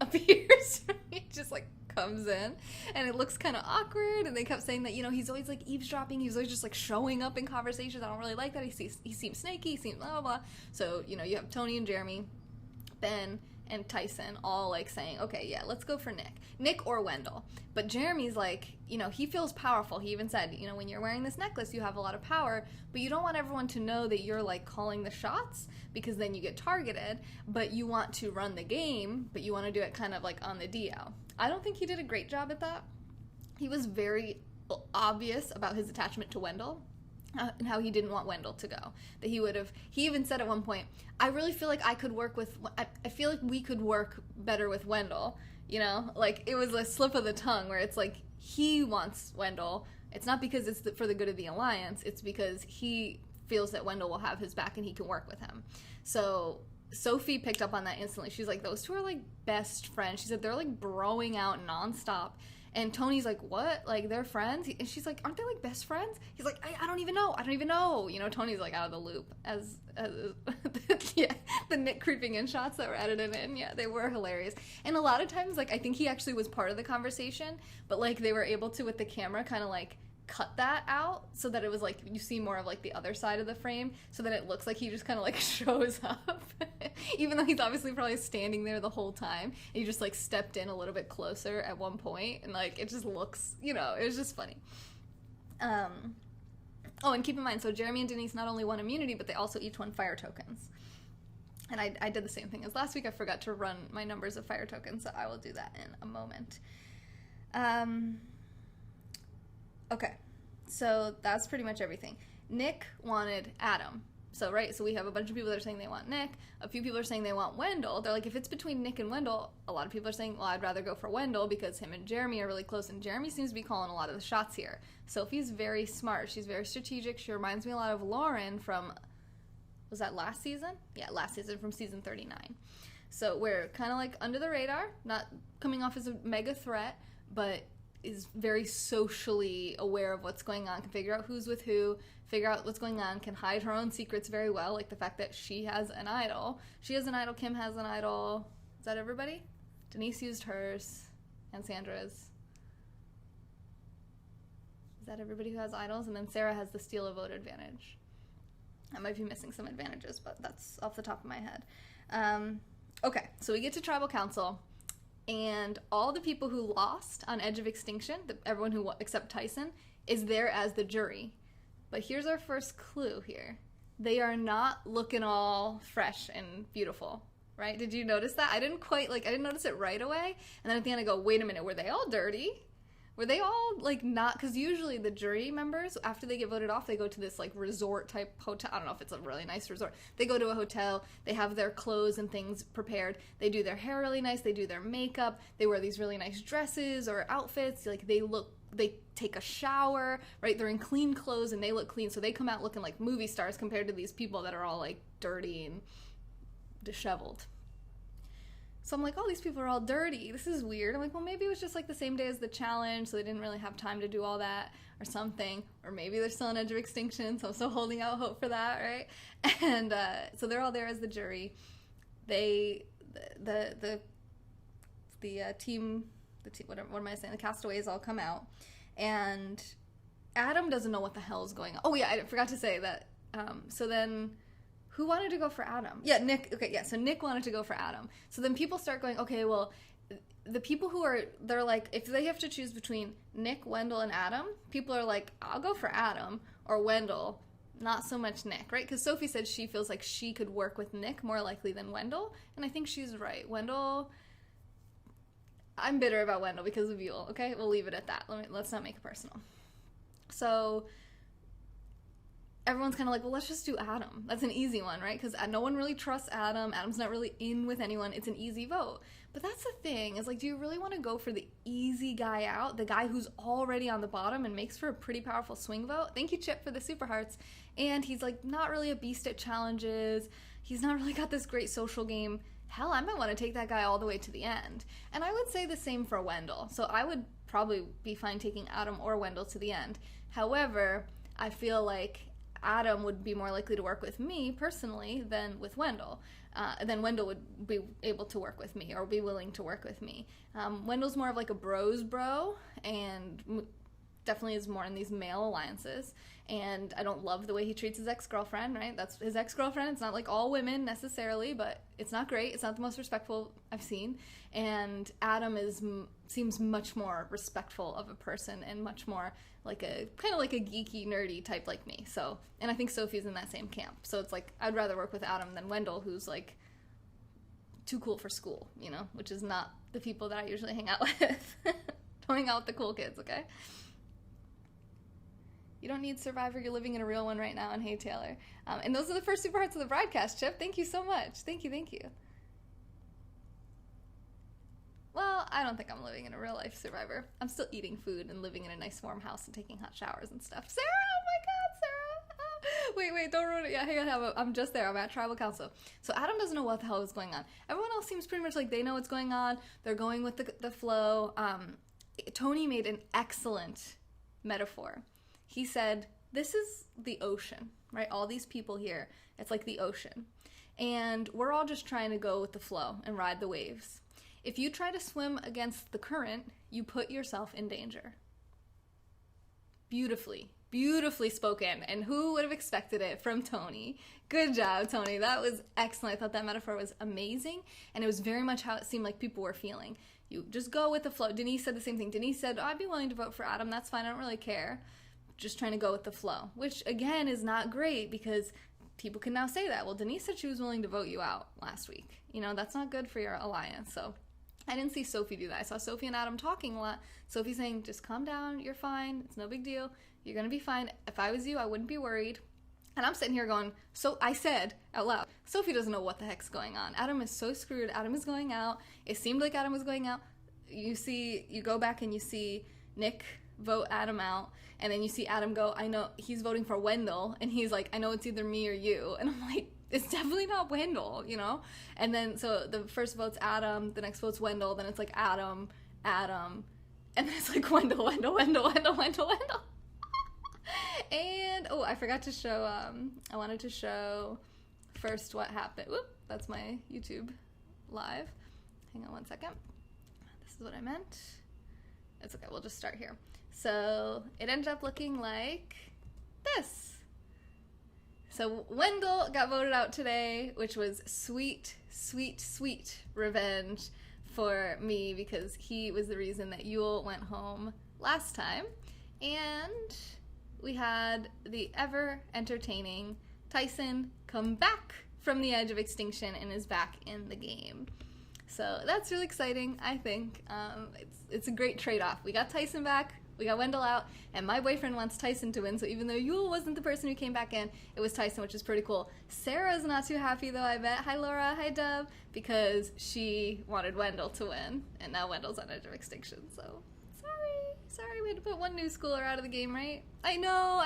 appears. He just like comes in, and it looks kind of awkward, and they kept saying that, you know, he's always like eavesdropping, he's always just like showing up in conversations. I don't really like that. He seems snaky, he seems blah blah blah. So, you know, you have Tony and Jeremy, Ben and Tyson all like saying, okay, yeah, let's go for Nick or Wendell. But Jeremy's like, you know, he feels powerful. He even said, you know, when you're wearing this necklace, you have a lot of power, but you don't want everyone to know that you're like calling the shots, because then you get targeted. But you want to run the game, but you want to do it kind of like on the DL. I don't think he did a great job at that. He was very obvious about his attachment to Wendell. And how he didn't want Wendell to go. That he even said at one point, I really feel like I feel like we could work better with Wendell. You know, like it was a slip of the tongue where it's like he wants Wendell. It's not because it's for the good of the alliance. It's because he feels that Wendell will have his back and he can work with him. So Sophie picked up on that instantly. She's like, those two are like best friends. She said they're like broing out nonstop. And Tony's like, what? Like, they're friends? And she's like, aren't they, like, best friends? He's like, I don't even know. You know, Tony's, like, out of the loop. As yeah, the Nick creeping in shots that were edited in, yeah, they were hilarious. And a lot of times, like, I think he actually was part of the conversation, but, like, they were able to, with the camera, kind of, like, cut that out so that it was, like, you see more of, like, the other side of the frame, so that it looks like he just kind of, like, shows up. Even though he's obviously probably standing there the whole time, and he just, like, stepped in a little bit closer at one point, and, like, it just looks, you know, it was just funny. Oh, and keep in mind, so Jeremy and Denise not only won immunity, but they also each won fire tokens. And I did the same thing as last week. I forgot to run my numbers of fire tokens, so I will do that in a moment. Okay, so that's pretty much everything. Nick wanted Adam. So, right, so we have a bunch of people that are saying they want Nick. A few people are saying they want Wendell. They're like, if it's between Nick and Wendell, a lot of people are saying, well, I'd rather go for Wendell because him and Jeremy are really close, and Jeremy seems to be calling a lot of the shots here. Sophie's very smart. She's very strategic. She reminds me a lot of Lauren from, was that last season? Yeah, last season from season 39. So we're kind of like under the radar, not coming off as a mega threat, but is very socially aware of what's going on, can figure out who's with who, figure out what's going on, can hide her own secrets very well, like the fact that she has an idol. She has an idol, Kim has an idol. Is that everybody? Denise used hers, and Sandra's. Is that everybody who has idols? And then Sarah has the steal a vote advantage. I might be missing some advantages, but that's off the top of my head. Okay, so we get to Tribal Council. And all the people who lost on Edge of Extinction, everyone who except Tyson, is there as the jury. But here's our first clue here. They are not looking all fresh and beautiful, right? Did you notice that? I didn't notice it right away. And then at the end I go, wait a minute, were they all dirty? Were they all, like, not, because usually the jury members, after they get voted off, they go to this, like, resort-type hotel. I don't know if it's a really nice resort. They go to a hotel, they have their clothes and things prepared, they do their hair really nice, they do their makeup, they wear these really nice dresses or outfits, like, they take a shower, right? They're in clean clothes and they look clean, so they come out looking like movie stars compared to these people that are all, like, dirty and disheveled. So I'm like, oh, these people are all dirty. This is weird. I'm like, well, maybe it was just like the same day as the challenge, so they didn't really have time to do all that or something. Or maybe they're still on Edge of Extinction, so I'm still holding out hope for that, right? And so they're all there as the jury. The team, what am I saying? The castaways all come out. And Adam doesn't know what the hell is going on. Oh, yeah, I forgot to say that So then who wanted to go for Adam? Yeah, Nick. Okay, yeah, so Nick wanted to go for Adam. So then people start going, okay, well, the people they're like, if they have to choose between Nick, Wendell, and Adam, people are like, I'll go for Adam or Wendell, not so much Nick, right? Because Sophie said she feels like she could work with Nick more likely than Wendell, and I think she's right. Wendell, I'm bitter about Wendell because of Yule, okay? We'll leave it at that. Let's not make it personal. So everyone's kind of like, well, let's just do Adam. That's an easy one, right? Because no one really trusts Adam. Adam's not really in with anyone. It's an easy vote. But that's the thing, is like, do you really want to go for the easy guy out, the guy who's already on the bottom and makes for a pretty powerful swing vote? Thank you, Chip, for the super hearts. And he's like not really a beast at challenges. He's not really got this great social game. Hell, I might want to take that guy all the way to the end. And I would say the same for Wendell. So I would probably be fine taking Adam or Wendell to the end. However, I feel like Adam would be more likely to work with me personally than with Wendell. Then Wendell would be able to work with me or be willing to work with me. Wendell's more of like a bros bro and definitely is more in these male alliances. And I don't love the way he treats his ex-girlfriend, right? That's his ex-girlfriend. It's not like all women necessarily, but it's not great. It's not the most respectful I've seen. And Adam seems much more respectful of a person and much more like kind of like a geeky, nerdy type like me. So, and I think Sophie's in that same camp. So it's like, I'd rather work with Adam than Wendell, who's like too cool for school, you know, which is not the people that I usually hang out with. Don't hang out with the cool kids, okay? You don't need Survivor, you're living in a real one right now, and hey, Taylor. And those are the first 2 parts of the broadcast, Chip. Thank you so much. Thank you. Well, I don't think I'm living in a real life Survivor. I'm still eating food and living in a nice warm house and taking hot showers and stuff. Sarah, oh my god, Sarah! Oh. Wait, don't ruin it. Yeah, hang on, I'm just there. I'm at Tribal Council. So Adam doesn't know what the hell is going on. Everyone else seems pretty much like they know what's going on. They're going with the flow. Tony made an excellent metaphor. He said, this is the ocean, right? All these people here, it's like the ocean. And we're all just trying to go with the flow and ride the waves. If you try to swim against the current, you put yourself in danger. Beautifully spoken. And who would have expected it from Tony? Good job, Tony. That was excellent. I thought that metaphor was amazing. And it was very much how it seemed like people were feeling. You just go with the flow. Denise said the same thing. Denise said, I'd be willing to vote for Adam. That's fine. I don't really care. Just trying to go with the flow, which again is not great because people can now say that. Well, Denise said she was willing to vote you out last week. You know, that's not good for your alliance. So I didn't see Sophie do that. I saw Sophie and Adam talking a lot. Sophie saying, just calm down. You're fine. It's no big deal. You're going to be fine. If I was you, I wouldn't be worried. And I'm sitting here going, so I said out loud, Sophie doesn't know what the heck's going on. Adam is so screwed. Adam is going out. It seemed like Adam was going out. You go back and you see Nick vote Adam out, and then you see Adam go, I know he's voting for Wendell, and he's like, I know it's either me or you, and I'm like, it's definitely not Wendell, you know? And then so the first vote's Adam, the next vote's Wendell, then it's like Adam, and then it's like Wendell. And oh, I forgot to show, I wanted to show first what happened. Whoop, that's my YouTube live. Hang on one second. This is what I meant. It's okay, we'll just start here. So it ended up looking like this. So Wendell got voted out today, which was sweet revenge for me because he was the reason that Yule went home last time. And we had the ever entertaining Tyson come back from the edge of extinction and is back in the game. So that's really exciting, I think. It's a great trade-off. We got Tyson back, we got Wendell out, and my boyfriend wants Tyson to win, so even though Yule wasn't the person who came back in, it was Tyson, which is pretty cool. Sarah's not too happy, though, I bet. Hi, Laura. Hi, Dub. Because she wanted Wendell to win, and now Wendell's on edge of extinction, so sorry, we had to put one new schooler out of the game, right? I know.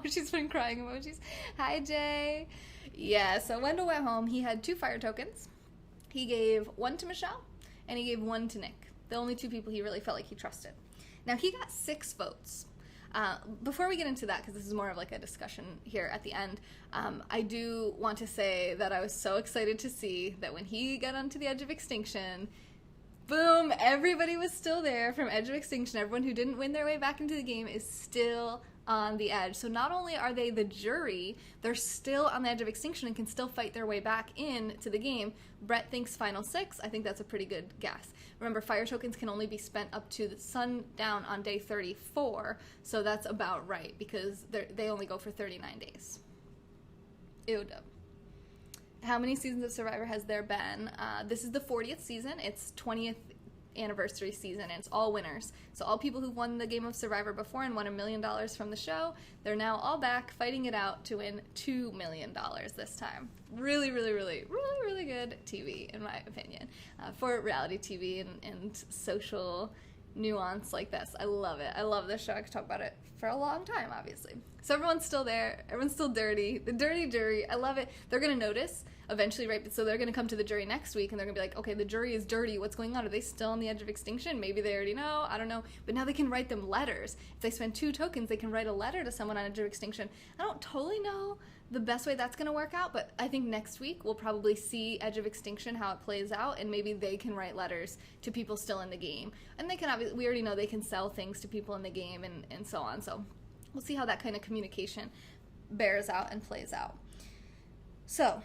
She's been crying emojis. Hi, Jay. Yeah, so Wendell went home. He had 2 fire tokens. He gave 1 to Michelle, and he gave 1 to Nick. The only 2 people he really felt like he trusted. Now, he got 6 votes. Before we get into that, because this is more of like a discussion here at the end, I do want to say that I was so excited to see that when he got onto the edge of extinction, boom, everybody was still there from edge of extinction. Everyone who didn't win their way back into the game is still on the edge. So not only are they the jury, they're still on the edge of extinction and can still fight their way back in to the game. Brett thinks final 6. I think that's a pretty good guess. Remember, fire tokens can only be spent up to the sundown on day 34, so that's about right because they only go for 39 days. Ew, dub. How many seasons of Survivor has there been? This is the 40th season. It's 20th anniversary season, and it's all winners. So all people who've won the game of Survivor before and won $1 million from the show, they're now all back fighting it out to win $2 million this time. Really, really, really, really, really good TV, in my opinion, for reality TV and social nuance like this. I love it. I love this show. I could talk about it for a long time, obviously. So everyone's still there. Everyone's still dirty. The dirty jury. I love it. They're going to notice eventually, right? So they're going to come to the jury next week and they're going to be like, okay, the jury is dirty. What's going on? Are they still on the edge of extinction? Maybe they already know. I don't know. But now they can write them letters. If they spend 2 tokens, they can write a letter to someone on edge of extinction. I don't totally know the best way that's going to work out, but I think next week we'll probably see Edge of Extinction, how it plays out, and maybe they can write letters to people still in the game. And they can obviously, we already know they can sell things to people in the game and so on. So we'll see how that kind of communication bears out and plays out. So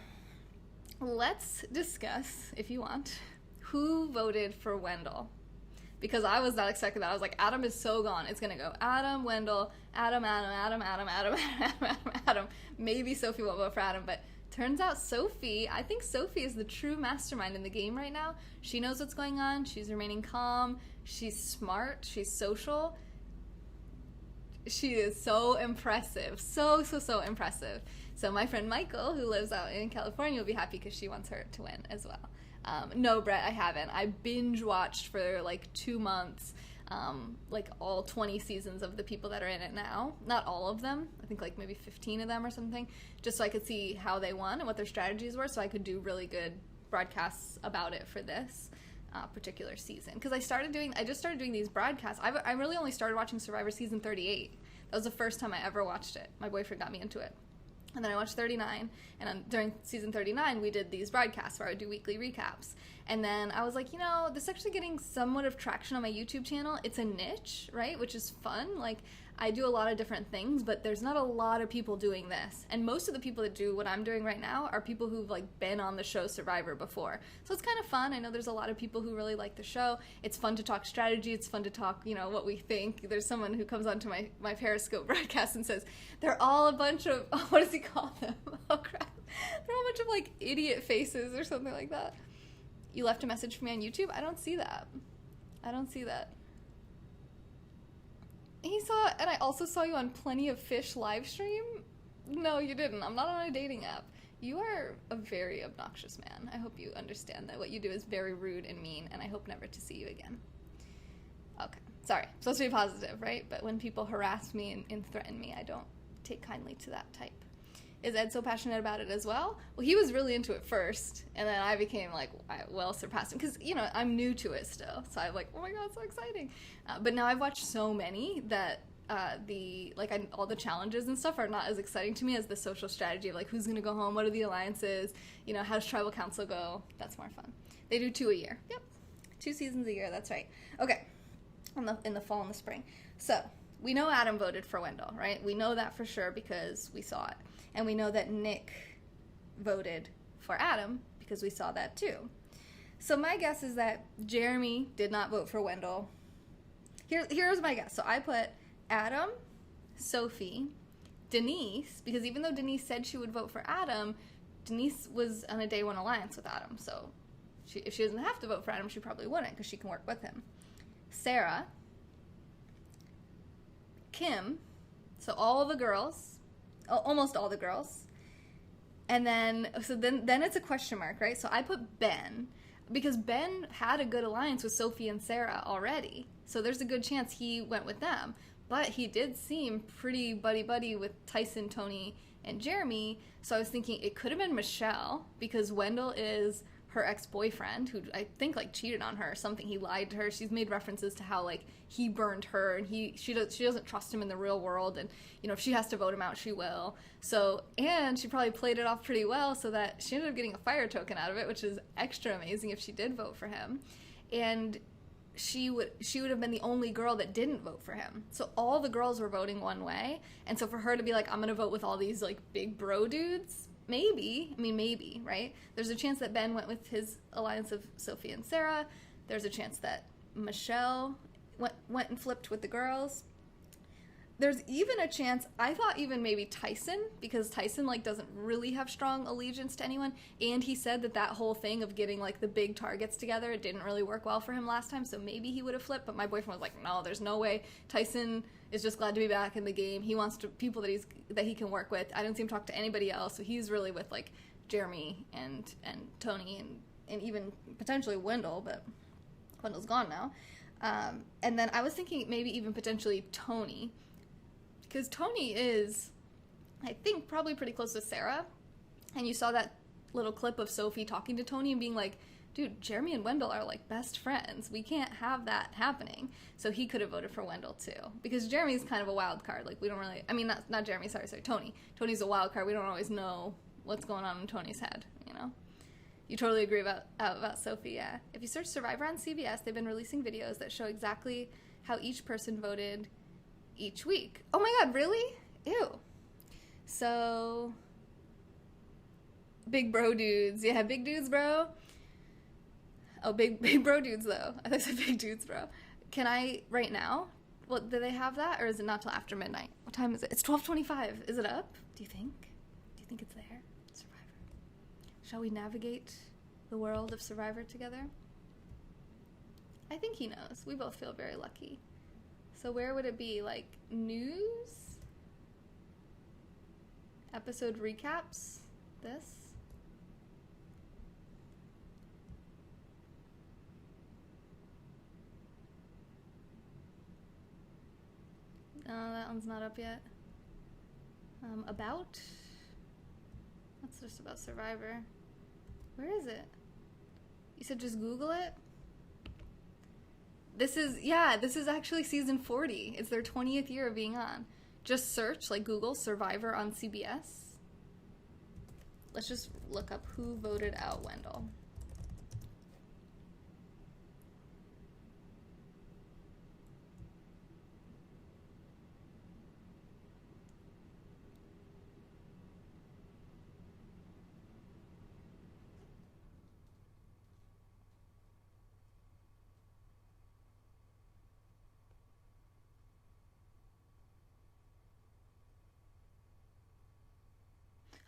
let's discuss, if you want, who voted for Wendell. Because I was not expecting that. I was like, Adam is so gone. It's going to go Adam, Wendell, Adam. Maybe Sophie won't vote for Adam, but turns out Sophie, I think Sophie is the true mastermind in the game right now. She knows what's going on. She's remaining calm. She's smart. She's social. She is so impressive. So impressive. So my friend Michael, who lives out in California, will be happy because she wants her to win as well. No, Brett, I haven't. I binge watched for like 2 months, like all 20 seasons of the people that are in it now. Not all of them. I think like maybe 15 of them or something, just so I could see how they won and what their strategies were, so I could do really good broadcasts about it for this particular season. Because I just started doing these broadcasts. I really only started watching Survivor season 38. That was the first time I ever watched it. My boyfriend got me into it. And then I watched 39, and during season 39, we did these broadcasts where I would do weekly recaps. And then I was like, you know, this is actually getting somewhat of traction on my YouTube channel. It's a niche, right, which is fun. Like, I do a lot of different things, but there's not a lot of people doing this. And most of the people that do what I'm doing right now are people who've, like, been on the show Survivor before. So it's kind of fun. I know there's a lot of people who really like the show. It's fun to talk strategy. It's fun to talk, you know, what we think. There's someone who comes onto my Periscope broadcast and says, they're all a bunch of, what does he call them? Oh, crap. They're all a bunch of, like, idiot faces or something like that. You left a message for me on YouTube? I don't see that. He saw, and I also saw you on Plenty of Fish live stream? No, you didn't. I'm not on a dating app. You are a very obnoxious man. I hope you understand that what you do is very rude and mean, and I hope never to see you again. Okay. Sorry. I'm supposed to be positive, right? But when people harass me and threaten me, I don't take kindly to that type. Is Ed so passionate about it as well? Well, he was really into it first, and then I became, like, well, surpassed him. Because, you know, I'm new to it still. So I'm like, oh my god, so exciting. But now I've watched so many that all the challenges and stuff are not as exciting to me as the social strategy of, like, who's going to go home, what are the alliances, you know, how does tribal council go? That's more fun. They do 2 a year. Yep. 2 seasons a year, that's right. Okay. In the fall and the spring. So, we know Adam voted for Wendell, right? We know that for sure because we saw it. And we know that Nick voted for Adam because we saw that too. So my guess is that Jeremy did not vote for Wendell. Here's my guess. So I put Adam, Sophie, Denise, because even though Denise said she would vote for Adam, Denise was on a day one alliance with Adam. So if she doesn't have to vote for Adam, she probably wouldn't because she can work with him. Sarah, Kim, so all the girls, almost all the girls, and then it's a question mark, right? So I put Ben, because Ben had a good alliance with Sophie and Sarah already, so there's a good chance he went with them, but he did seem pretty buddy-buddy with Tyson, Tony, and Jeremy, so I was thinking it could have been Michelle, because Wendell is her ex-boyfriend, who I think, like, cheated on her or something. He lied to her. She's made references to how, like, he burned her, and she doesn't trust him in the real world, and, you know, if she has to vote him out, she will. So, and she probably played it off pretty well so that she ended up getting a fire token out of it, which is extra amazing if she did vote for him. And she would have been the only girl that didn't vote for him. So all the girls were voting one way, and so for her to be like, I'm gonna vote with all these like big bro dudes, maybe. I mean, maybe, right? There's a chance that Ben went with his alliance of Sophie and Sarah. There's a chance that Michelle went and flipped with the girls. There's even a chance, I thought even maybe Tyson, because Tyson, like, doesn't really have strong allegiance to anyone, and he said that whole thing of getting, like, the big targets together, it didn't really work well for him last time, so maybe he would have flipped, but my boyfriend was like, no, there's no way. Tyson is just glad to be back in the game. He wants people that he can work with. I don't see him talk to anybody else, so he's really with, like, Jeremy and Tony and even potentially Wendell, but Wendell's gone now. And then I was thinking maybe even potentially Tony, because Tony is, I think, probably pretty close to Sarah. And you saw that little clip of Sophie talking to Tony and being like, dude, Jeremy and Wendell are, like, best friends. We can't have that happening. So he could have voted for Wendell, too. Because Jeremy's kind of a wild card. Like, we don't really... I mean, not Jeremy, sorry, Tony. Tony's a wild card. We don't always know what's going on in Tony's head, you know? You totally agree about Sophie, yeah. If you search Survivor on CBS, they've been releasing videos that show exactly how each person voted each week. Oh my god, really? Ew. So, big bro dudes. Yeah, big dudes, bro. Oh, big bro dudes, though. I thought I said big dudes, bro. Can I, right now? Well, do they have that, or is it not till after midnight? What time is it? It's 12:25. Is it up? Do you think? Do you think it's there? Survivor. Shall we navigate the world of Survivor together? I think he knows. We both feel very lucky. So where would it be? Like, news? Episode recaps? This? No, that one's not up yet. About? That's just about Survivor. Where is it? You said just Google it? This is actually season 40. It's their 20th year of being on. Just search, like, Google Survivor on CBS. Let's just look up who voted out Wendell.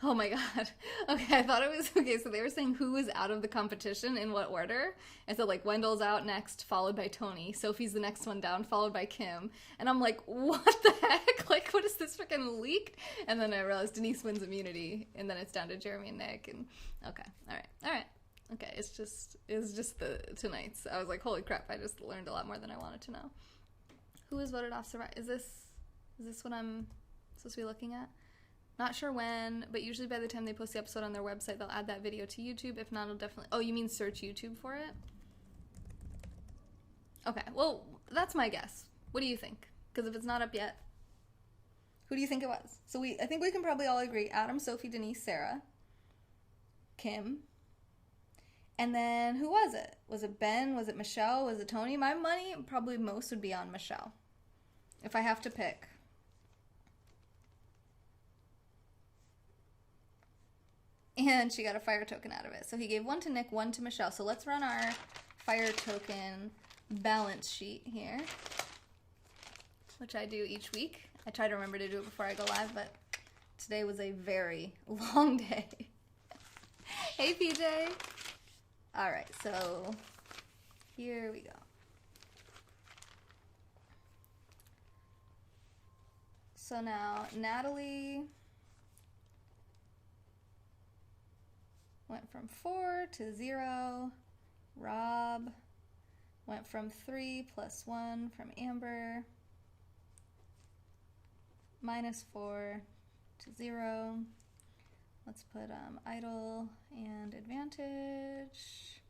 Oh my god. Okay, I thought it was... Okay, so they were saying who was out of the competition in what order. And so, like, Wendell's out next, followed by Tony. Sophie's the next one down, followed by Kim. And I'm like, what the heck? Like, what is this freaking leaked? And then I realized Denise wins immunity. And then it's down to Jeremy and Nick. And okay, all right. Okay, it's just the tonight's. I was like, holy crap, I just learned a lot more than I wanted to know. Who was voted off Survivor? Is this what I'm supposed to be looking at? Not sure when, but usually by the time they post the episode on their website, they'll add that video to YouTube. If not, it'll definitely... Oh, you mean search YouTube for it? Okay, well, that's my guess. What do you think? Because if it's not up yet, who do you think it was? So I think we can probably all agree. Adam, Sophie, Denise, Sarah, Kim. And then who was it? Was it Ben? Was it Michelle? Was it Tony? My money probably most would be on Michelle. If I have to pick. And she got a fire token out of it. So he gave one to Nick, one to Michelle. So let's run our fire token balance sheet here, which I do each week. I try to remember to do it before I go live, but today was a very long day. Hey, PJ. All right, so here we go. So now Natalie went from 4 to 0. Rob went from 3 plus 1 from Amber. -4 to 0. Let's put idle and advantage.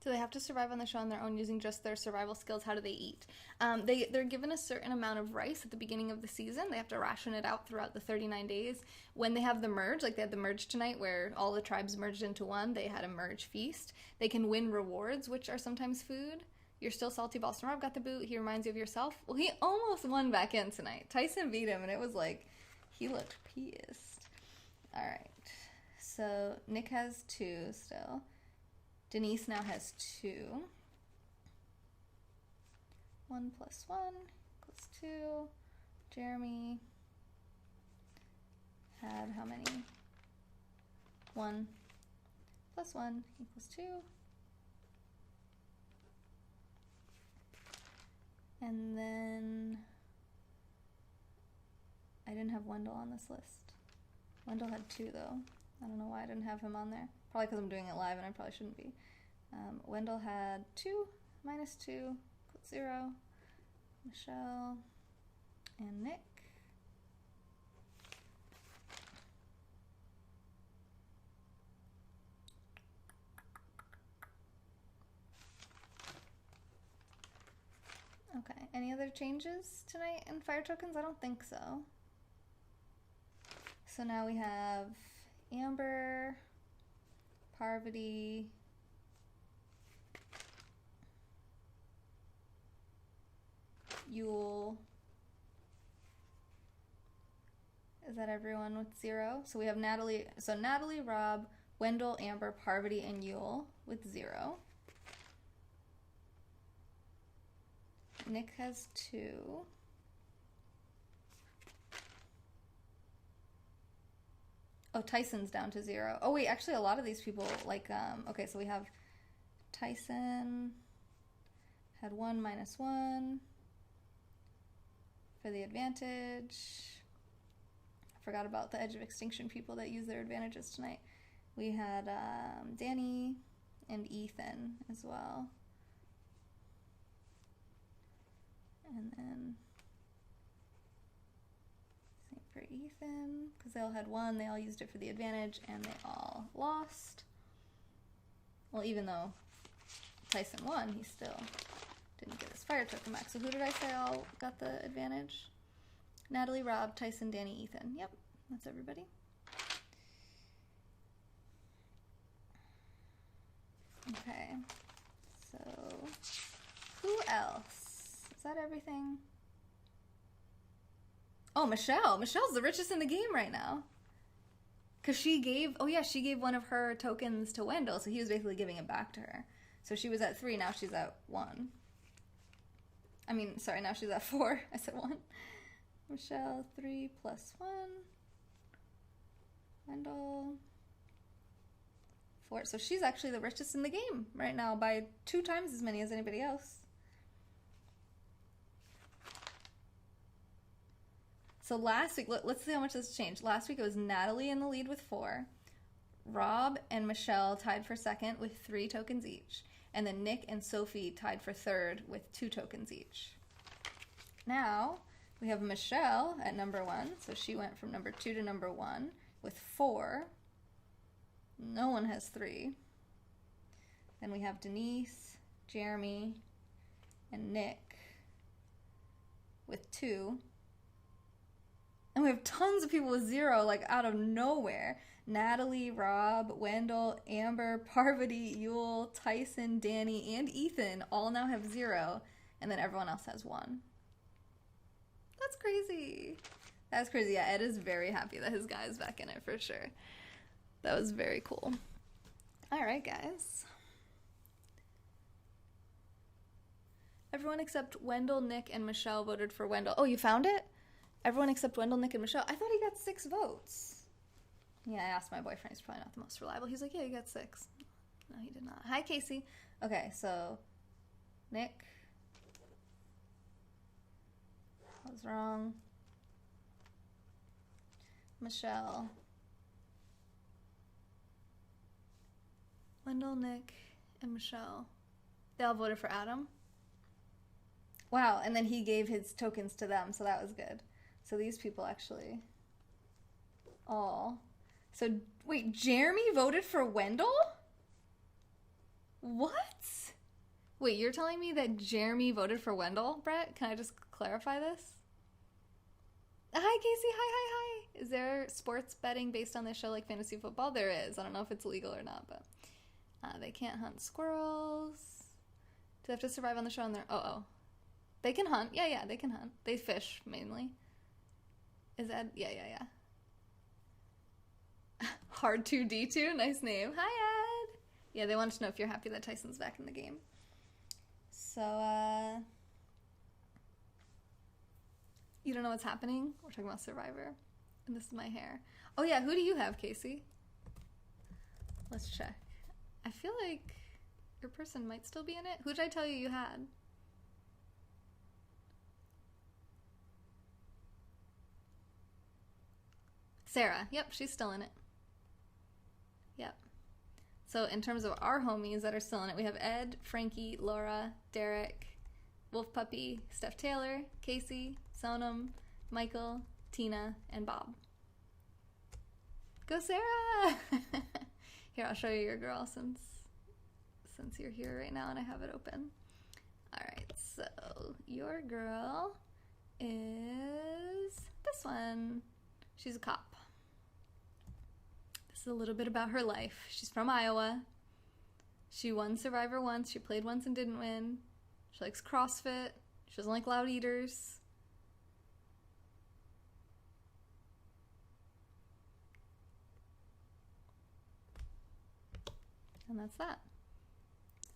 Do they have to survive on the show on their own using just their survival skills? How do they eat? They're given a certain amount of rice at the beginning of the season. They have to ration it out throughout the 39 days. When they have the merge, like they had the merge tonight where all the tribes merged into one, they had a merge feast. They can win rewards, which are sometimes food. You're still salty, Boston Rob got the boot. He reminds you of yourself. Well, he almost won back in tonight. Tyson beat him, and it was like, he looked pissed. All right. So Nick has 2 still. Denise now has 2. 1 + 1 = 2. Jeremy had how many? 1 + 1 = 2. And then I didn't have Wendell on this list. Wendell had 2 though. I don't know why I didn't have him on there. Probably because I'm doing it live and I probably shouldn't be. Wendell had 2 - 2 = 0. Michelle and Nick. Okay, any other changes tonight in fire tokens? I don't think so. So now we have Amber, Parvati, Yule. Is that everyone with 0? So we have Natalie. So Natalie, Rob, Wendell, Amber, Parvati, and Yule with 0. Nick has 2. Oh, Tyson's down to 0. Oh, wait, actually a lot of these people, like, okay, so we have Tyson had 1 - 1 for the advantage. I forgot about the Edge of Extinction people that use their advantages tonight. We had Danny and Ethan as well. And then same for Ethan, because they all had 1, they all used it for the advantage, and they all lost. Well, even though Tyson won, he still didn't get his fire token back. So who did I say all got the advantage? Natalie, Rob, Tyson, Danny, Ethan. Yep, that's everybody. Okay, so who else? Is that everything? Oh, Michelle. Michelle's the richest in the game right now. Because she gave, oh yeah, she gave one of her tokens to Wendell, so he was basically giving it back to her. So she was at 3, now she's at 1. I mean, sorry, now she's at 4. I said 1. Michelle, 3 + 1. Wendell, 4. So she's actually the richest in the game right now by 2 times as many as anybody else. So last week, let's see how much this changed. Last week it was Natalie in the lead with 4. Rob and Michelle tied for 2nd with 3 tokens each. And then Nick and Sophie tied for 3rd with 2 tokens each. Now we have Michelle at number 1. So she went from number 2 to number 1 with 4. No one has 3. Then we have Denise, Jeremy, and Nick with 2. And we have tons of people with 0, like out of nowhere. Natalie, Rob, Wendell, Amber, Parvati, Yule, Tyson, Danny, and Ethan all now have 0. And then everyone else has 1. That's crazy. That's crazy. Yeah, Ed is very happy that his guy is back in it for sure. That was very cool. All right, guys. Everyone except Wendell, Nick, and Michelle voted for Wendell. Oh, you found it? Everyone except Wendell, Nick, and Michelle. I thought he got 6 votes. Yeah, I asked my boyfriend. He's probably not the most reliable. He's like, yeah, he got 6. No, he did not. Hi, Casey. Okay, so Nick. I was wrong. Michelle. Wendell, Nick, and Michelle. They all voted for Adam. Wow, and then he gave his tokens to them, so that was good. So these people actually all... So, wait, Jeremy voted for Wendell? What? Wait, you're telling me that Jeremy voted for Wendell, Brett? Can I just clarify this? Hi, Casey. Hi. Is there sports betting based on this show like fantasy football? There is. I don't know if it's legal or not, but they can't hunt squirrels. Do they have to survive on the show on their... Oh. They can hunt. Yeah, they can hunt. They fish, mainly. Is Ed... Yeah. Hard 2D2? Nice name. Hi, Ed! Yeah, they wanted to know if you're happy that Tyson's back in the game. So, you don't know what's happening? We're talking about Survivor. And this is my hair. Oh yeah, who do you have, Casey? Let's check. I feel like your person might still be in it. Who did I tell you had? Sarah. Yep, she's still in it. Yep. So in terms of our homies that are still in it, we have Ed, Frankie, Laura, Derek, Wolf Puppy, Steph Taylor, Casey, Sonam, Michael, Tina, and Bob. Go Sarah! Here, I'll show you your girl since you're here right now and I have it open. Alright, so your girl is this one. She's a cop. This is a little bit about her life. She's from Iowa. She won Survivor once. She played once and didn't win. She likes CrossFit. She doesn't like loud eaters. And that's that.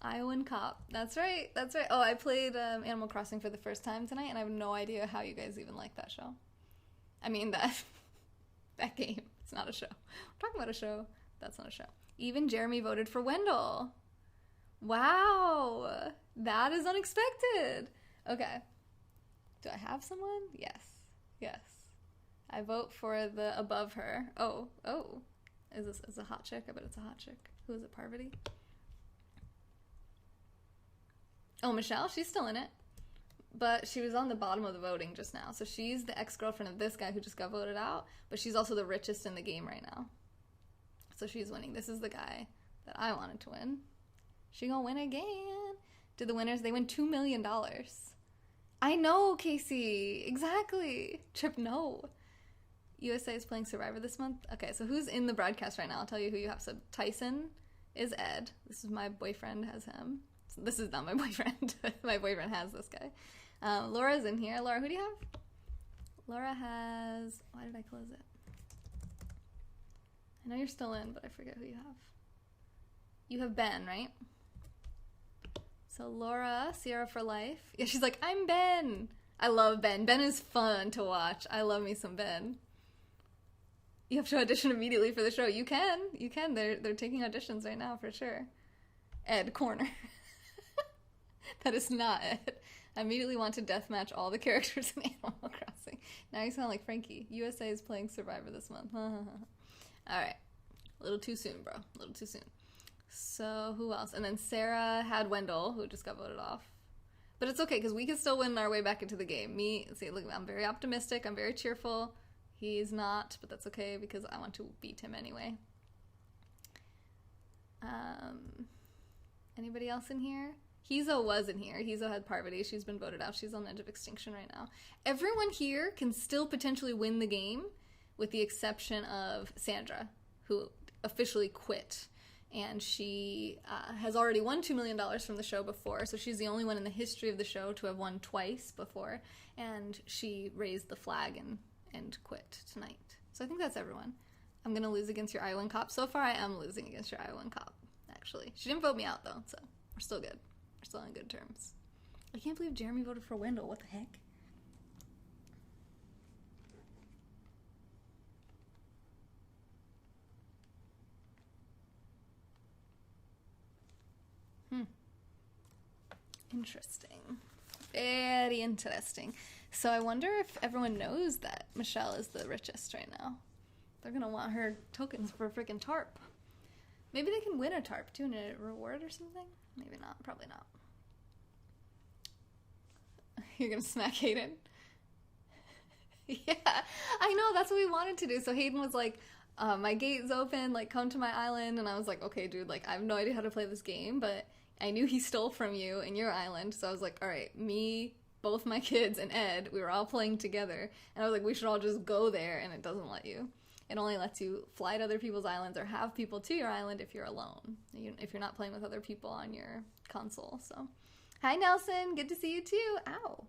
Iowan cop. That's right. Oh, I played Animal Crossing for the first time tonight, and I have no idea how you guys even like that show. I mean, that game. It's not a show. We're talking about a show. That's not a show. Even Jeremy voted for Wendell. Wow. That is unexpected. Okay. Do I have someone? Yes. I vote for the above her. Oh. Is this a hot chick? I bet it's a hot chick. Who is it, Parvati? Oh, Michelle? She's still in it. But she was on the bottom of the voting just now. So she's the ex-girlfriend of this guy who just got voted out. But she's also the richest in the game right now. So she's winning. This is the guy that I wanted to win. She gonna win again. Did the winners, they win $2 million. I know, Casey. Exactly. Chip, no. USA is playing Survivor this month. Okay, so who's in the broadcast right now? I'll tell you who you have. So Tyson is Ed. This is my boyfriend, has him. So this is not my boyfriend. My boyfriend has this guy. Laura's in here. Laura, who do you have? Laura has... Why did I close it? I know you're still in, but I forget who you have. You have Ben, right? So Laura, Sierra for life. Yeah, she's like, I'm Ben. I love Ben. Ben is fun to watch. I love me some Ben. You have to audition immediately for the show. You can. They're taking auditions right now for sure. Ed, corner. That is not Ed. I immediately want to deathmatch all the characters in Animal Crossing. Now you sound like Frankie. USA is playing Survivor this month. Alright. A little too soon, bro. A little too soon. So, who else? And then Sarah had Wendell, who just got voted off. But it's okay, because we can still win our way back into the game. See, look, I'm very optimistic. I'm very cheerful. He's not, but that's okay, because I want to beat him anyway. Anybody else in here? Hizo was in here. Hizo had Parvati. She's been voted out. She's on the edge of extinction right now. Everyone here can still potentially win the game, with the exception of Sandra, who officially quit. And she has already won $2 million from the show before, so she's the only one in the history of the show to have won twice before. And she raised the flag and quit tonight. So I think that's everyone. I'm going to lose against your Iowan cop. So far, I am losing against your Iowan cop, actually. She didn't vote me out, though, so we're still good. We're still on good terms. I can't believe Jeremy voted for Wendell. What the heck? Interesting. Very interesting. So I wonder if everyone knows that Michelle is the richest right now. They're gonna want her tokens for a freaking tarp. Maybe they can win a tarp too, and a reward or something? Maybe not. Probably not. You're gonna smack Hayden? Yeah, I know. That's what we wanted to do. So Hayden was like, my gate's open, like, come to my island. And I was like, okay, dude, like, I have no idea how to play this game, but I knew he stole from you in your island, so I was like, all right, me, both my kids, and Ed, we were all playing together, and I was like, we should all just go there, and it doesn't let you. It only lets you fly to other people's islands or have people to your island if you're alone, if you're not playing with other people on your console. So, hi Nelson, good to see you too. Ow.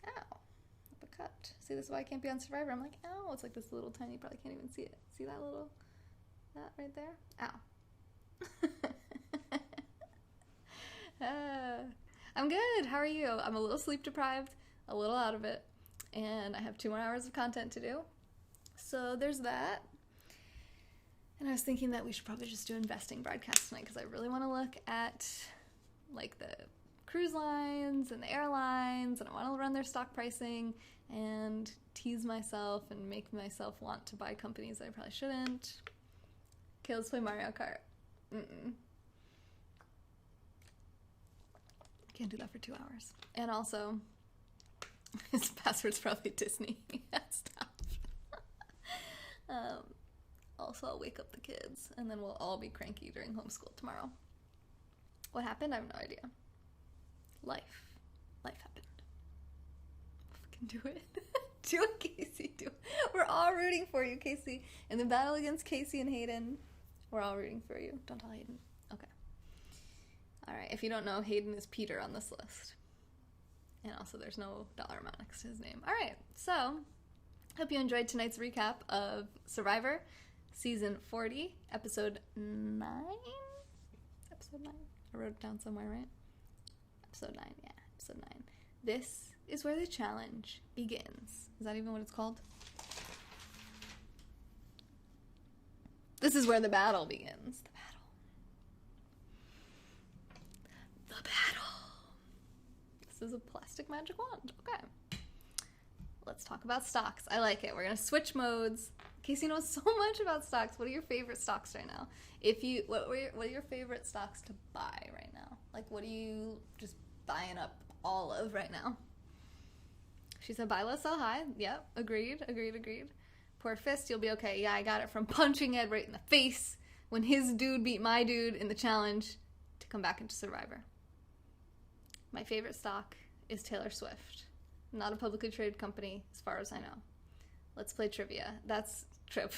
Ow. Uppercut. See, this is why I can't be on Survivor. I'm like, ow. It's like this little tiny, you probably can't even see it. See that little, that right there? Ow. I'm good. How are you? I'm a little sleep deprived, a little out of it, and I have 2 more hours of content to do. So there's that. And I was thinking that we should probably just do investing broadcast tonight because I really want to look at like the cruise lines and the airlines, and I want to run their stock pricing and tease myself and make myself want to buy companies that I probably shouldn't. Okay, let's play Mario Kart. Can't do that for 2 hours. And also, his password's probably Disney. Stop. Also, I'll wake up the kids, and then we'll all be cranky during homeschool tomorrow. What happened? I have no idea. Life happened. Fucking do it. Do it, Casey. Do it. We're all rooting for you, Casey. In the battle against Casey and Hayden, we're all rooting for you. Don't tell Hayden. Okay. Alright, if you don't know, Hayden is Peter on this list. And also there's no dollar amount next to his name. Alright, so, hope you enjoyed tonight's recap of Survivor, Season 40, Episode 9? Episode 9? I wrote it down somewhere, right? Episode 9, yeah, Episode 9. This is where the challenge begins. Is that even what it's called? This is where the battle begins. The battle. This is a plastic magic wand. Okay. Let's talk about stocks. I like it. We're going to switch modes. Casey knows so much about stocks. What are your favorite stocks right now? What are your favorite stocks to buy right now? Like, what are you just buying up all of right now? She said buy low, sell high. Yep. Agreed. Poor fist, you'll be okay. Yeah, I got it from punching Ed right in the face when his dude beat my dude in the challenge to come back into Survivor. My favorite stock is Taylor Swift. Not a publicly traded company, as far as I know. Let's play trivia. That's Trip.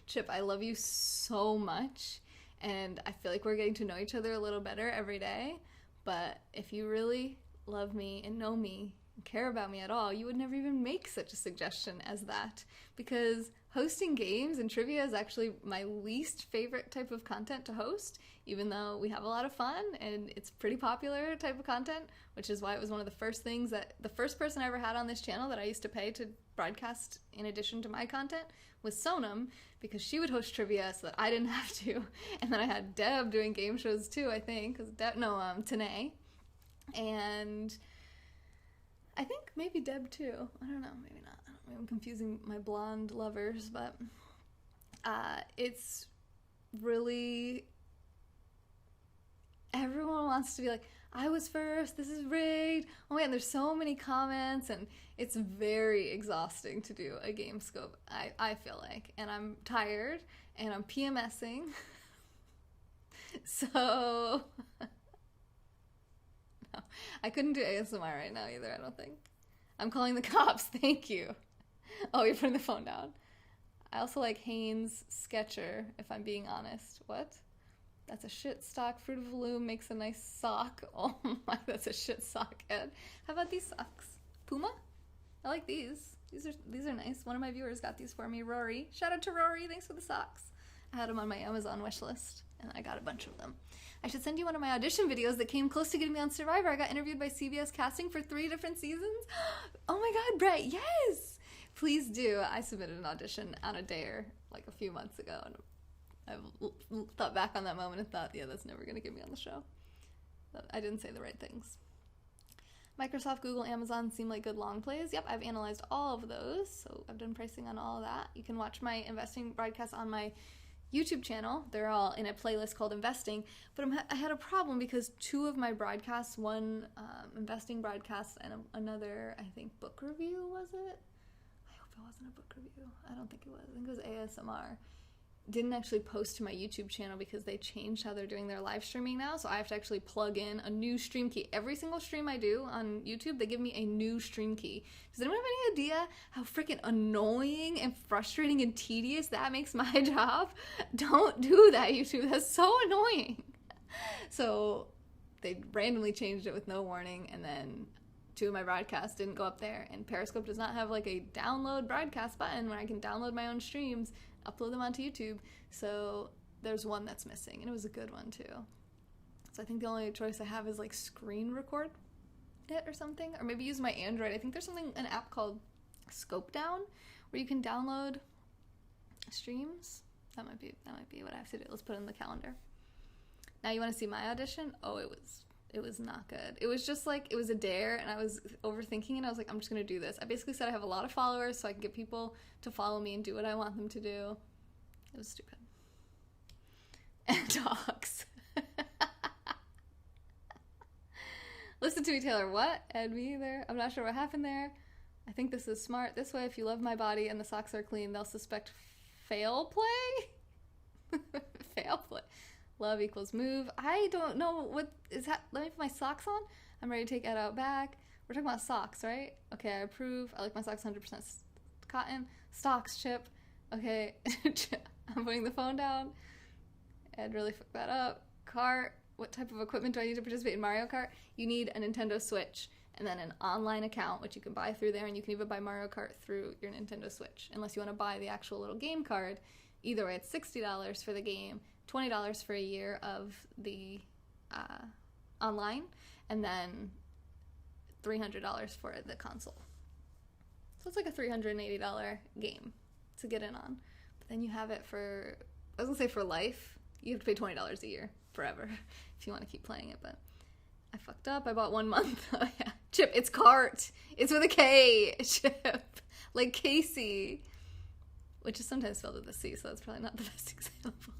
Chip, I love you so much, and I feel like we're getting to know each other a little better every day, but if you really love me and know me and care about me at all, you would never even make such a suggestion as that, because hosting games and trivia is actually my least favorite type of content to host, even though we have a lot of fun and it's pretty popular type of content, which is why it was one of the first things that the first person I ever had on this channel that I used to pay to broadcast in addition to my content was Sonam, because she would host trivia so that I didn't have to. And then I had Deb doing game shows too, I think, Tanae. And I think maybe Deb too. I don't know, maybe not. Maybe I'm confusing my blonde lovers, but it's really, everyone wants to be like, I was first, this is rigged. Oh man, there's so many comments, and it's very exhausting to do a game scope, I feel like. And I'm tired, and I'm PMSing. So, no, I couldn't do ASMR right now either, I don't think. I'm calling the cops, thank you. Oh, you're putting the phone down. I also like Hanes Sketcher, if I'm being honest. What? That's a shit sock. Fruit of the Loom makes a nice sock. Oh my, that's a shit sock, Ed. How about these socks? Puma? I like these. These are nice. One of my viewers got these for me, Rory. Shout out to Rory. Thanks for the socks. I had them on my Amazon wish list, and I got a bunch of them. I should send you one of my audition videos that came close to getting me on Survivor. I got interviewed by CBS Casting for 3 different seasons. Oh my god, Brett, yes! Please do. I submitted an audition on a dare like a few months ago, and I've thought back on that moment and thought, yeah, that's never going to get me on the show. But I didn't say the right things. Microsoft, Google, Amazon seem like good long plays. Yep, I've analyzed all of those, so I've done pricing on all of that. You can watch my investing broadcasts on my YouTube channel. They're all in a playlist called Investing, but I had a problem because 2 of my broadcasts, one investing broadcast and another, I think, book review, was it? I hope it wasn't a book review. I don't think it was. I think it was ASMR. didn't actually post to my YouTube channel because they changed how they're doing their live streaming now. So I have to actually plug in a new stream key. Every single stream I do on YouTube, they give me a new stream key. Does anyone have any idea how freaking annoying and frustrating and tedious that makes my job? Don't do that, YouTube. That's so annoying. So they randomly changed it with no warning, and then 2 of my broadcasts didn't go up there, and Periscope does not have like a download broadcast button where I can download my own streams, upload them onto YouTube. So there's one that's missing, and it was a good one too. So I think the only choice I have is like screen record it or something, or maybe use my Android. I think there's an app called Scope Down where you can download streams. That might be what I have to do. Let's put it in the calendar. Now you want to see my audition? Oh, it was not good. It was just like, it was a dare, and I was overthinking it. I was like, I'm just going to do this. I basically said I have a lot of followers so I can get people to follow me and do what I want them to do. It was stupid. And dogs. Listen to me, Taylor. What? And me either. I'm not sure what happened there. I think this is smart. This way, if you love my body and the socks are clean, they'll suspect fail play? Fail play. Love equals move. I don't know what is that. Let me put my socks on. I'm ready to take Ed out back. We're talking about socks, right? Okay, I approve. I like my socks 100% cotton. Stocks, Chip. Okay, I'm putting the phone down. Ed really fucked that up. Cart. What type of equipment do I need to participate in Mario Kart? You need a Nintendo Switch and then an online account, which you can buy through there, and you can even buy Mario Kart through your Nintendo Switch, unless you want to buy the actual little game card. Either way, it's $60 for the game, $20 for a year of the online, and then $300 for the console. So it's like a $380 game to get in on. But then you have it for, I was gonna say for life, you have to pay $20 a year forever if you want to keep playing it. But I fucked up. I bought 1 month. Oh yeah, Chip. It's cart. It's with a K. Chip, like Casey, which is sometimes spelled with a C. So that's probably not the best example.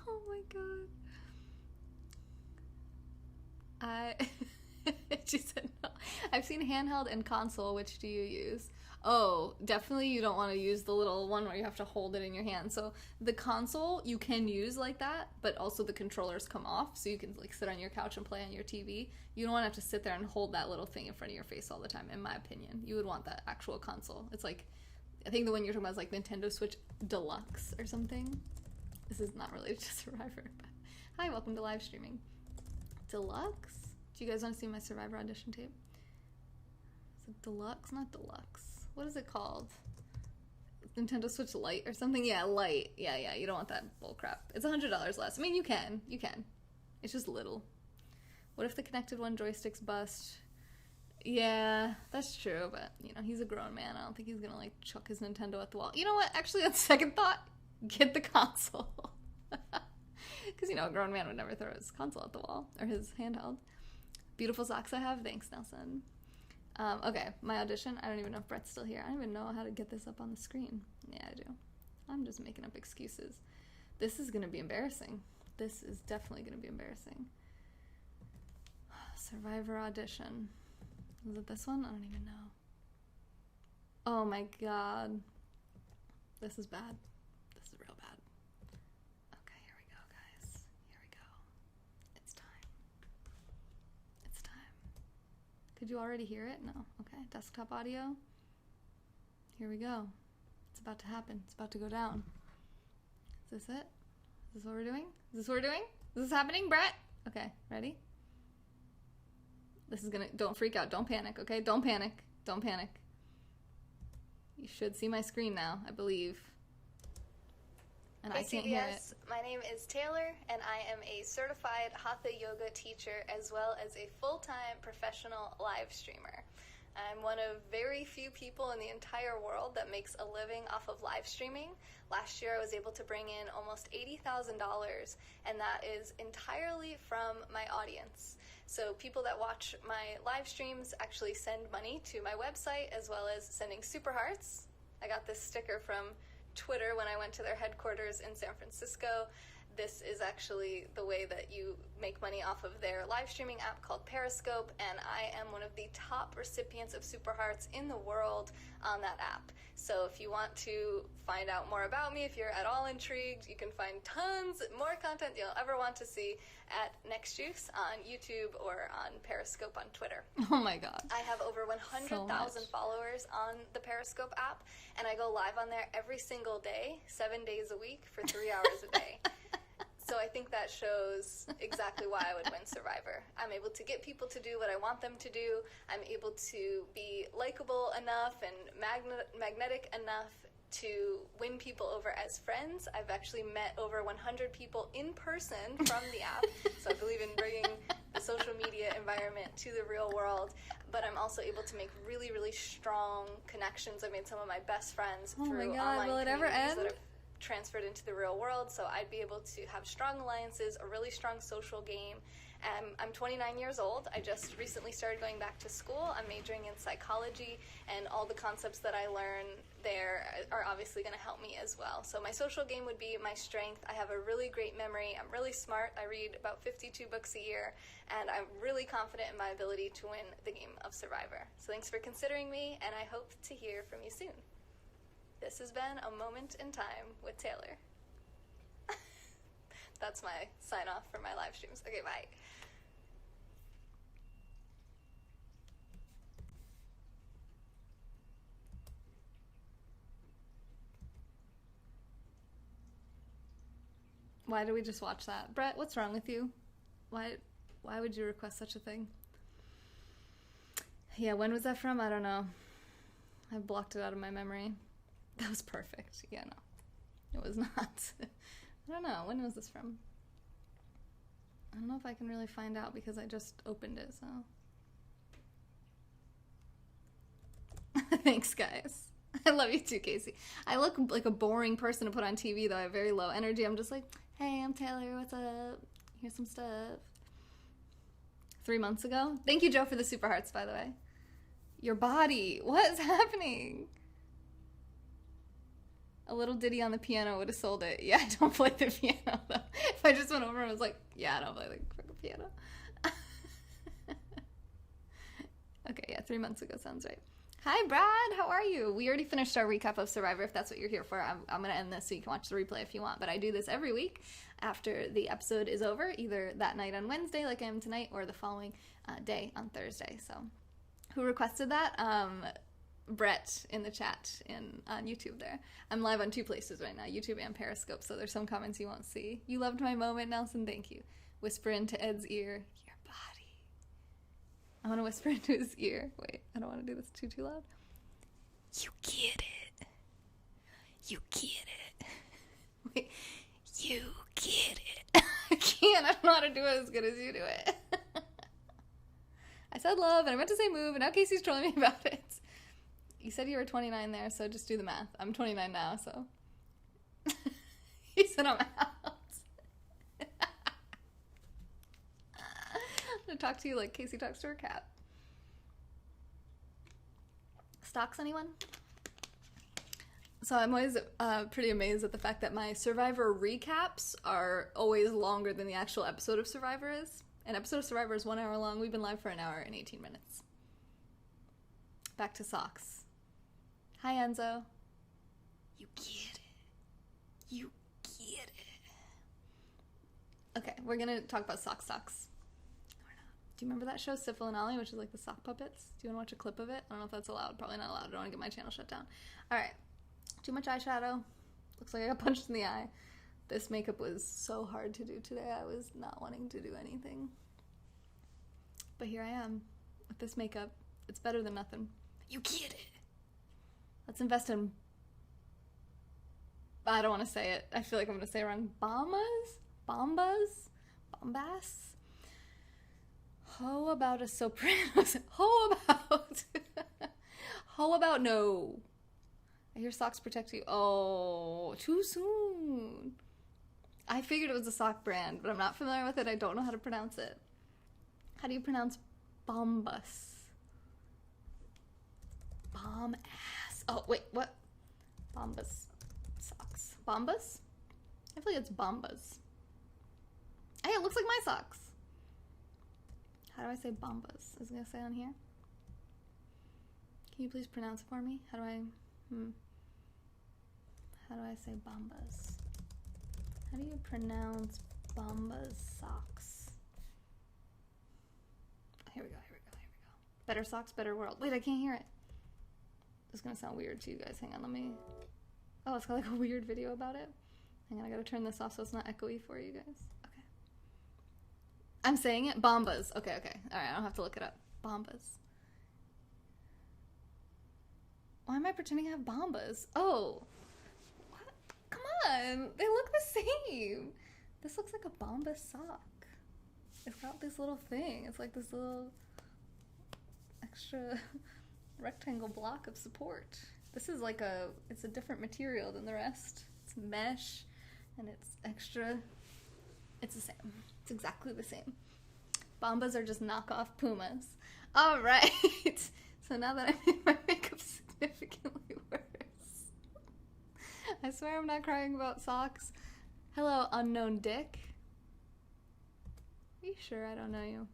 Oh my god. She said no. I've seen handheld and console. Which do you use? Oh, definitely you don't want to use the little one where you have to hold it in your hand. So the console you can use like that, but also the controllers come off, so you can like sit on your couch and play on your TV. You don't want to have to sit there and hold that little thing in front of your face all the time, in my opinion. You would want that actual console. It's like, I think the one you're talking about is like Nintendo Switch Deluxe or something. This is not related to Survivor, but hi, welcome to live streaming. Deluxe? Do you guys want to see my Survivor audition tape? Is it Deluxe? Not Deluxe. What is it called? Nintendo Switch Lite or something? Yeah, Lite. Yeah, you don't want that bullcrap. It's $100 less. I mean, you can. It's just little. What if the connected one joysticks bust? Yeah, that's true, but, you know, he's a grown man. I don't think he's gonna, like, chuck his Nintendo at the wall. You know what? Actually, on second thought, get the console. Because, you know, a grown man would never throw his console at the wall, or his handheld. Beautiful socks I have. Thanks, Nelson. Okay, my audition. I don't even know if Brett's still here. I don't even know how to get this up on the screen. Yeah, I do. I'm just making up excuses. This is going to be embarrassing. This is definitely going to be embarrassing. Survivor audition. Is it this one? I don't even know. Oh my god. This is bad. This is real bad. Okay, here we go, guys. Here we go. It's time. It's time. Could you already hear it? No. Okay. Desktop audio. Here we go. It's about to happen. It's about to go down. Is this it? Is this what we're doing? Is this what we're doing? Is this happening, Brett? Okay. Ready? This is gonna... Don't freak out. Don't panic, okay? Don't panic. Don't panic. You should see my screen now, I believe. And I can't hear it. My name is Taylor, and I am a certified Hatha yoga teacher as well as a full-time professional live streamer. I'm one of very few people in the entire world that makes a living off of live streaming. Last year I was able to bring in almost $80,000, and that is entirely from my audience. So people that watch my live streams actually send money to my website, as well as sending super hearts. I got this sticker from Twitter when I went to their headquarters in San Francisco. this is actually the way that you make money off of their live streaming app called Periscope, and I am one of the top recipients of Super Hearts in the world on that app. So if you want to find out more about me, if you're at all intrigued, you can find tons more content you'll ever want to see at Next Juice on YouTube or on Periscope on Twitter. Oh my god. I have over 100,000 followers on the Periscope app, and I go live on there every single day, 7 days a week for 3 hours a day. So I think that shows exactly why I would win Survivor. I'm able to get people to do what I want them to do. I'm able to be likable enough and magnetic enough to win people over as friends. I've actually met over 100 people in person from the app, so I believe in bringing the social media environment to the real world. But I'm also able to make really, really strong connections. I made some of my best friends through online communities that have transferred into the real world, so I'd be able to have strong alliances, a really strong social game. I'm 29 years old. I just recently started going back to school. I'm majoring in psychology, and all the concepts that I learn there are obviously going to help me as well. So my social game would be my strength. I have a really great memory. I'm really smart. I read about 52 books a year, and I'm really confident in my ability to win the game of Survivor. So thanks for considering me, and I hope to hear from you soon. This has been A Moment in Time with Taylor. That's my sign-off for my live streams. Okay, bye. Why did we just watch that? Brett, what's wrong with you? Why would you request such a thing? Yeah, when was that from? I don't know. I blocked it out of my memory. That was perfect. Yeah, no. It was not. I don't know. When was this from? I don't know if I can really find out because I just opened it, so. Thanks, guys. I love you too, Casey. I look like a boring person to put on TV, though. I have very low energy. I'm just like, hey, I'm Taylor. What's up? Here's some stuff. 3 months ago. Thank you, Joe, for the super hearts, by the way. Your body. What is happening? A little ditty on the piano would have sold it. Yeah, I don't play the piano, though. If I just went over and was like, yeah, I don't play the fucking piano. Okay, yeah, 3 months ago sounds right. Hi, Brad. How are you? We already finished our recap of Survivor, if that's what you're here for. I'm going to end this so you can watch the replay if you want. But I do this every week after the episode is over, either that night on Wednesday, like I am tonight, or the following day on Thursday. So who requested that? Brett in the chat on YouTube there. I'm live on 2 places right now, YouTube and Periscope, so there's some comments you won't see. You loved my moment, Nelson. Thank you. Whisper into Ed's ear, your body. I want to whisper into his ear. Wait, I don't want to do this too loud. You get it. You get it. Wait, you get it. I can't. I don't know how to do it as good as you do it. I said love, and I meant to say move, and now Casey's trolling me about it. You said you were 29 there, so just do the math. I'm 29 now, so. He said I'm out. I'm going to talk to you like Casey talks to her cat. Stocks, anyone? So I'm always pretty amazed at the fact that my Survivor recaps are always longer than the actual episode of Survivor is. An episode of Survivor is 1 hour long. We've been live for 1 hour and 18 minutes. Back to socks. Hi, Enzo. You get it. You get it. Okay, we're going to talk about stocks. Or not. Do you remember that show, Syphil and Ollie, which is like the sock puppets? Do you want to watch a clip of it? I don't know if that's allowed. Probably not allowed. I don't want to get my channel shut down. All right. Too much eyeshadow. Looks like I got punched in the eye. This makeup was so hard to do today. I was not wanting to do anything. But here I am with this makeup. It's better than nothing. You get it. Let's invest in, I don't want to say it. I feel like I'm going to say it wrong. Bombas? How about a Sopranos? How about no. I hear socks protect you. Oh, too soon. I figured it was a sock brand, but I'm not familiar with it. I don't know how to pronounce it. How do you pronounce Bombas? Bomb ass. Oh, wait, what? Bombas. Socks. Bombas? I feel like it's Bombas. Hey, it looks like my socks. How do I say bombas? Is it gonna say on here? Can you please pronounce it for me? How do I say bombas? How do you pronounce bombas socks? Here we go. Better socks, better world. Wait, I can't hear it. This is gonna sound weird to you guys. Hang on, let me... Oh, it's got like a weird video about it. Hang on, I gotta turn this off so it's not echoey for you guys. Okay. I'm saying it? Bombas. Okay. Alright, I don't have to look it up. Bombas. Why am I pretending I have bombas? Oh. What? Come on. They look the same. This looks like a bomba sock. It's got this little thing. It's like this little extra rectangle block of support. This is like it's a different material than the rest. It's mesh and it's extra. It's the same. It's exactly the same. Bombas are just knockoff Pumas. All right. So now that I made my makeup significantly worse. I swear I'm not crying about socks. Hello, unknown dick. Are you sure I don't know you?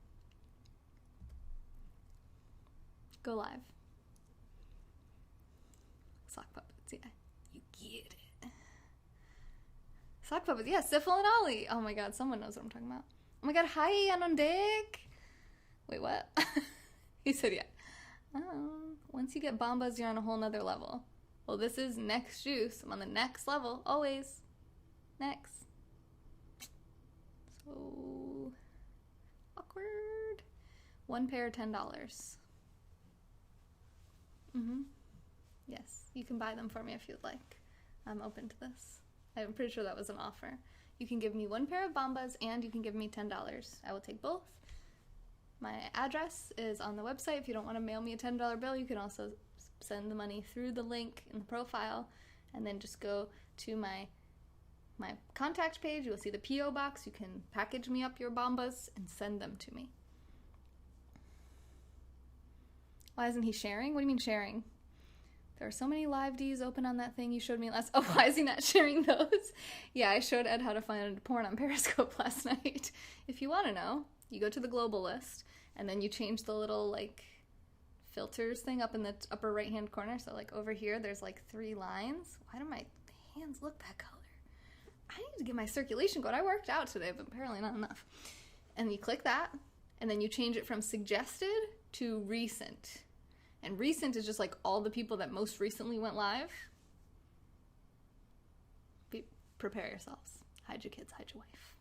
Go live. Sock puppets, yeah. You get it. Sock puppets, yeah, Syphil and Ollie. Oh my god, someone knows what I'm talking about. Oh my god, hi, unknown dick. Wait, what? He said yeah. Oh, once you get bombas, you're on a whole nother level. Well, this is next juice. I'm on the next level, always. Next. So awkward. One pair, $10. Yes, you can buy them for me if you'd like. I'm open to this. I'm pretty sure that was an offer. You can give me one pair of bombas and you can give me $10. I will take both. My address is on the website. If you don't want to mail me a $10 bill, you can also send the money through the link in the profile and then just go to my contact page. You'll see the P.O. box. You can package me up your bombas and send them to me. Why isn't he sharing? What do you mean sharing? There are so many live Ds open on that thing you showed me last... Oh, why is he not sharing those? Yeah, I showed Ed how to find porn on Periscope last night. If you want to know, you go to the global list, and then you change the little, like, filters thing up in the upper right-hand corner. So, like, over here, there's, like, 3 lines. Why do my hands look that color? I need to get my circulation going. I worked out today, but apparently not enough. And you click that, and then you change it from suggested to recent. And recent is just like all the people that most recently went live. Prepare yourselves. Hide your kids, hide your wife.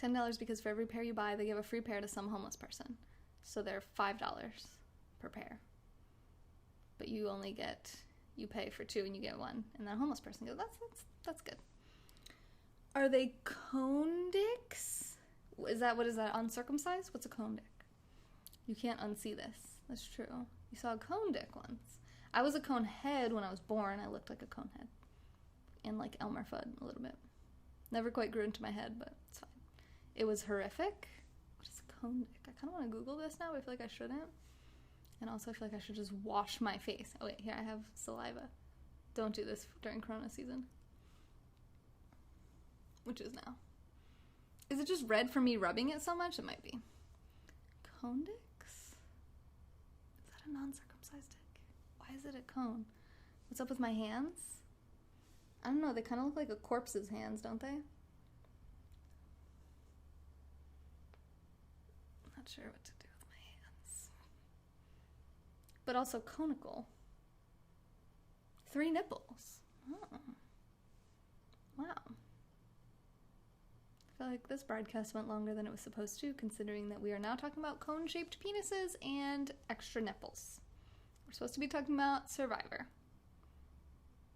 $10 because for every pair you buy, they give a free pair to some homeless person. So they're $5 per pair. But you pay for 2 and you get 1. And then a homeless person goes, that's good. Are they cone dicks? What is that, uncircumcised? What's a cone dick? You can't unsee this. That's true. You saw a cone dick once. I was a cone head when I was born. I looked like a cone head. And like Elmer Fudd a little bit. Never quite grew into my head, but it's fine. It was horrific. What is a cone dick? I kind of want to Google this now, but I feel like I shouldn't. And also I feel like I should just wash my face. Oh wait, here I have saliva. Don't do this during Corona season. Which is now. Is it just red for me rubbing it so much? It might be. Cone dicks? Is that a non-circumcised dick? Why is it a cone? What's up with my hands? I don't know, they kind of look like a corpse's hands, don't they? I'm not sure what to do with my hands. But also conical. 3 nipples. Oh. Wow. I feel like this broadcast went longer than it was supposed to, considering that we are now talking about cone-shaped penises and extra nipples. We're supposed to be talking about Survivor.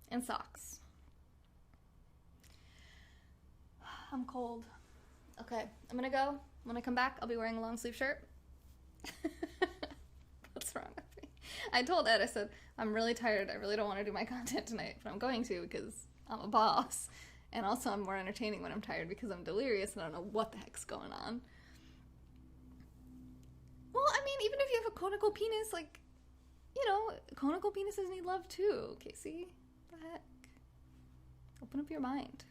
And socks. I'm cold. Okay, I'm gonna go. When I come back, I'll be wearing a long sleeve shirt. What's wrong with me? I told Ed, I said, I'm really tired. I really don't want to do my content tonight, but I'm going to because I'm a boss. And also I'm more entertaining when I'm tired because I'm delirious and I don't know what the heck's going on. Well, I mean, even if you have a conical penis, like, you know, conical penises need love too, Casey. What the heck? Open up your mind.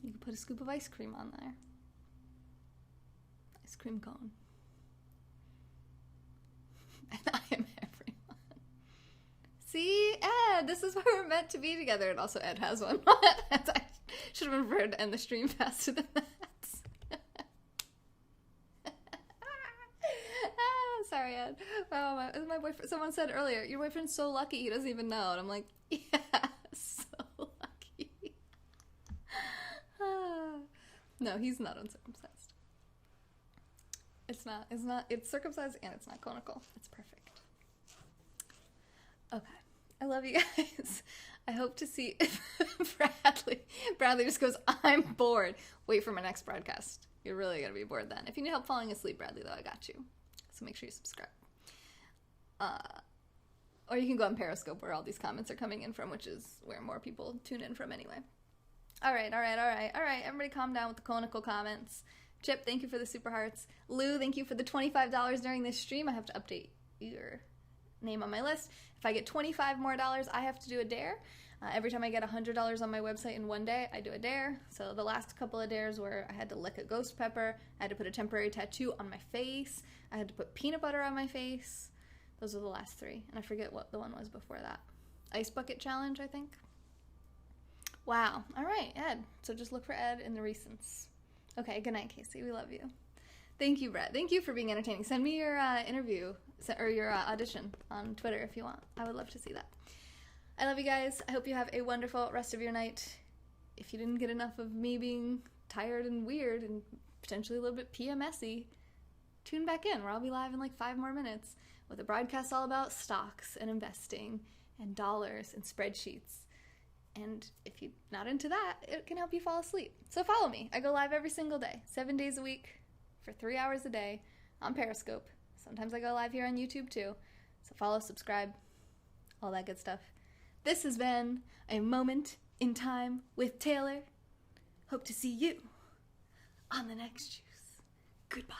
You can put a scoop of ice cream on there. Ice cream cone. And I am everyone. See, Ed, this is why we're meant to be together. And also, Ed has one. I should have preferred to end the stream faster than that. Sorry, Ed. Oh, my boyfriend. Someone said earlier, your boyfriend's so lucky he doesn't even know. And I'm like, yeah, so lucky. No, he's not uncircumcised. It's not. It's circumcised and it's not conical. It's perfect. Okay. I love you guys. I hope to see Bradley just goes, I'm bored. Wait for my next broadcast. You're really going to be bored then. If you need help falling asleep, Bradley, though, I got you. So make sure you subscribe. Or you can go on Periscope where all these comments are coming in from, which is where more people tune in from anyway. All right. Everybody calm down with the conical comments. Chip, thank you for the super hearts. Lou, thank you for the $25 during this stream. I have to update your name on my list. If I get $25 more, I have to do a dare. Every time I get $100 on my website in one day, I do a dare. So the last couple of dares were I had to lick a ghost pepper, I had to put a temporary tattoo on my face, I had to put peanut butter on my face. Those are the last three. And I forget what the one was before that. Ice bucket challenge, I think. Wow. All right, Ed. So just look for Ed in the recents. Okay, good night, Casey. We love you. Thank you, Brett. Thank you for being entertaining. Send me your interview or your audition on Twitter if you want. I would love to see that. I love you guys. I hope you have a wonderful rest of your night. If you didn't get enough of me being tired and weird and potentially a little bit PMS-y, tune back in where I'll be live in like 5 more minutes with a broadcast all about stocks and investing and dollars and spreadsheets. And if you're not into that, it can help you fall asleep. So follow me. I go live every single day, 7 days a week for 3 hours a day on Periscope. Sometimes I go live here on YouTube too. So follow, subscribe, all that good stuff. This has been A Moment in Time with Taylor. Hope to see you on the next juice. Goodbye.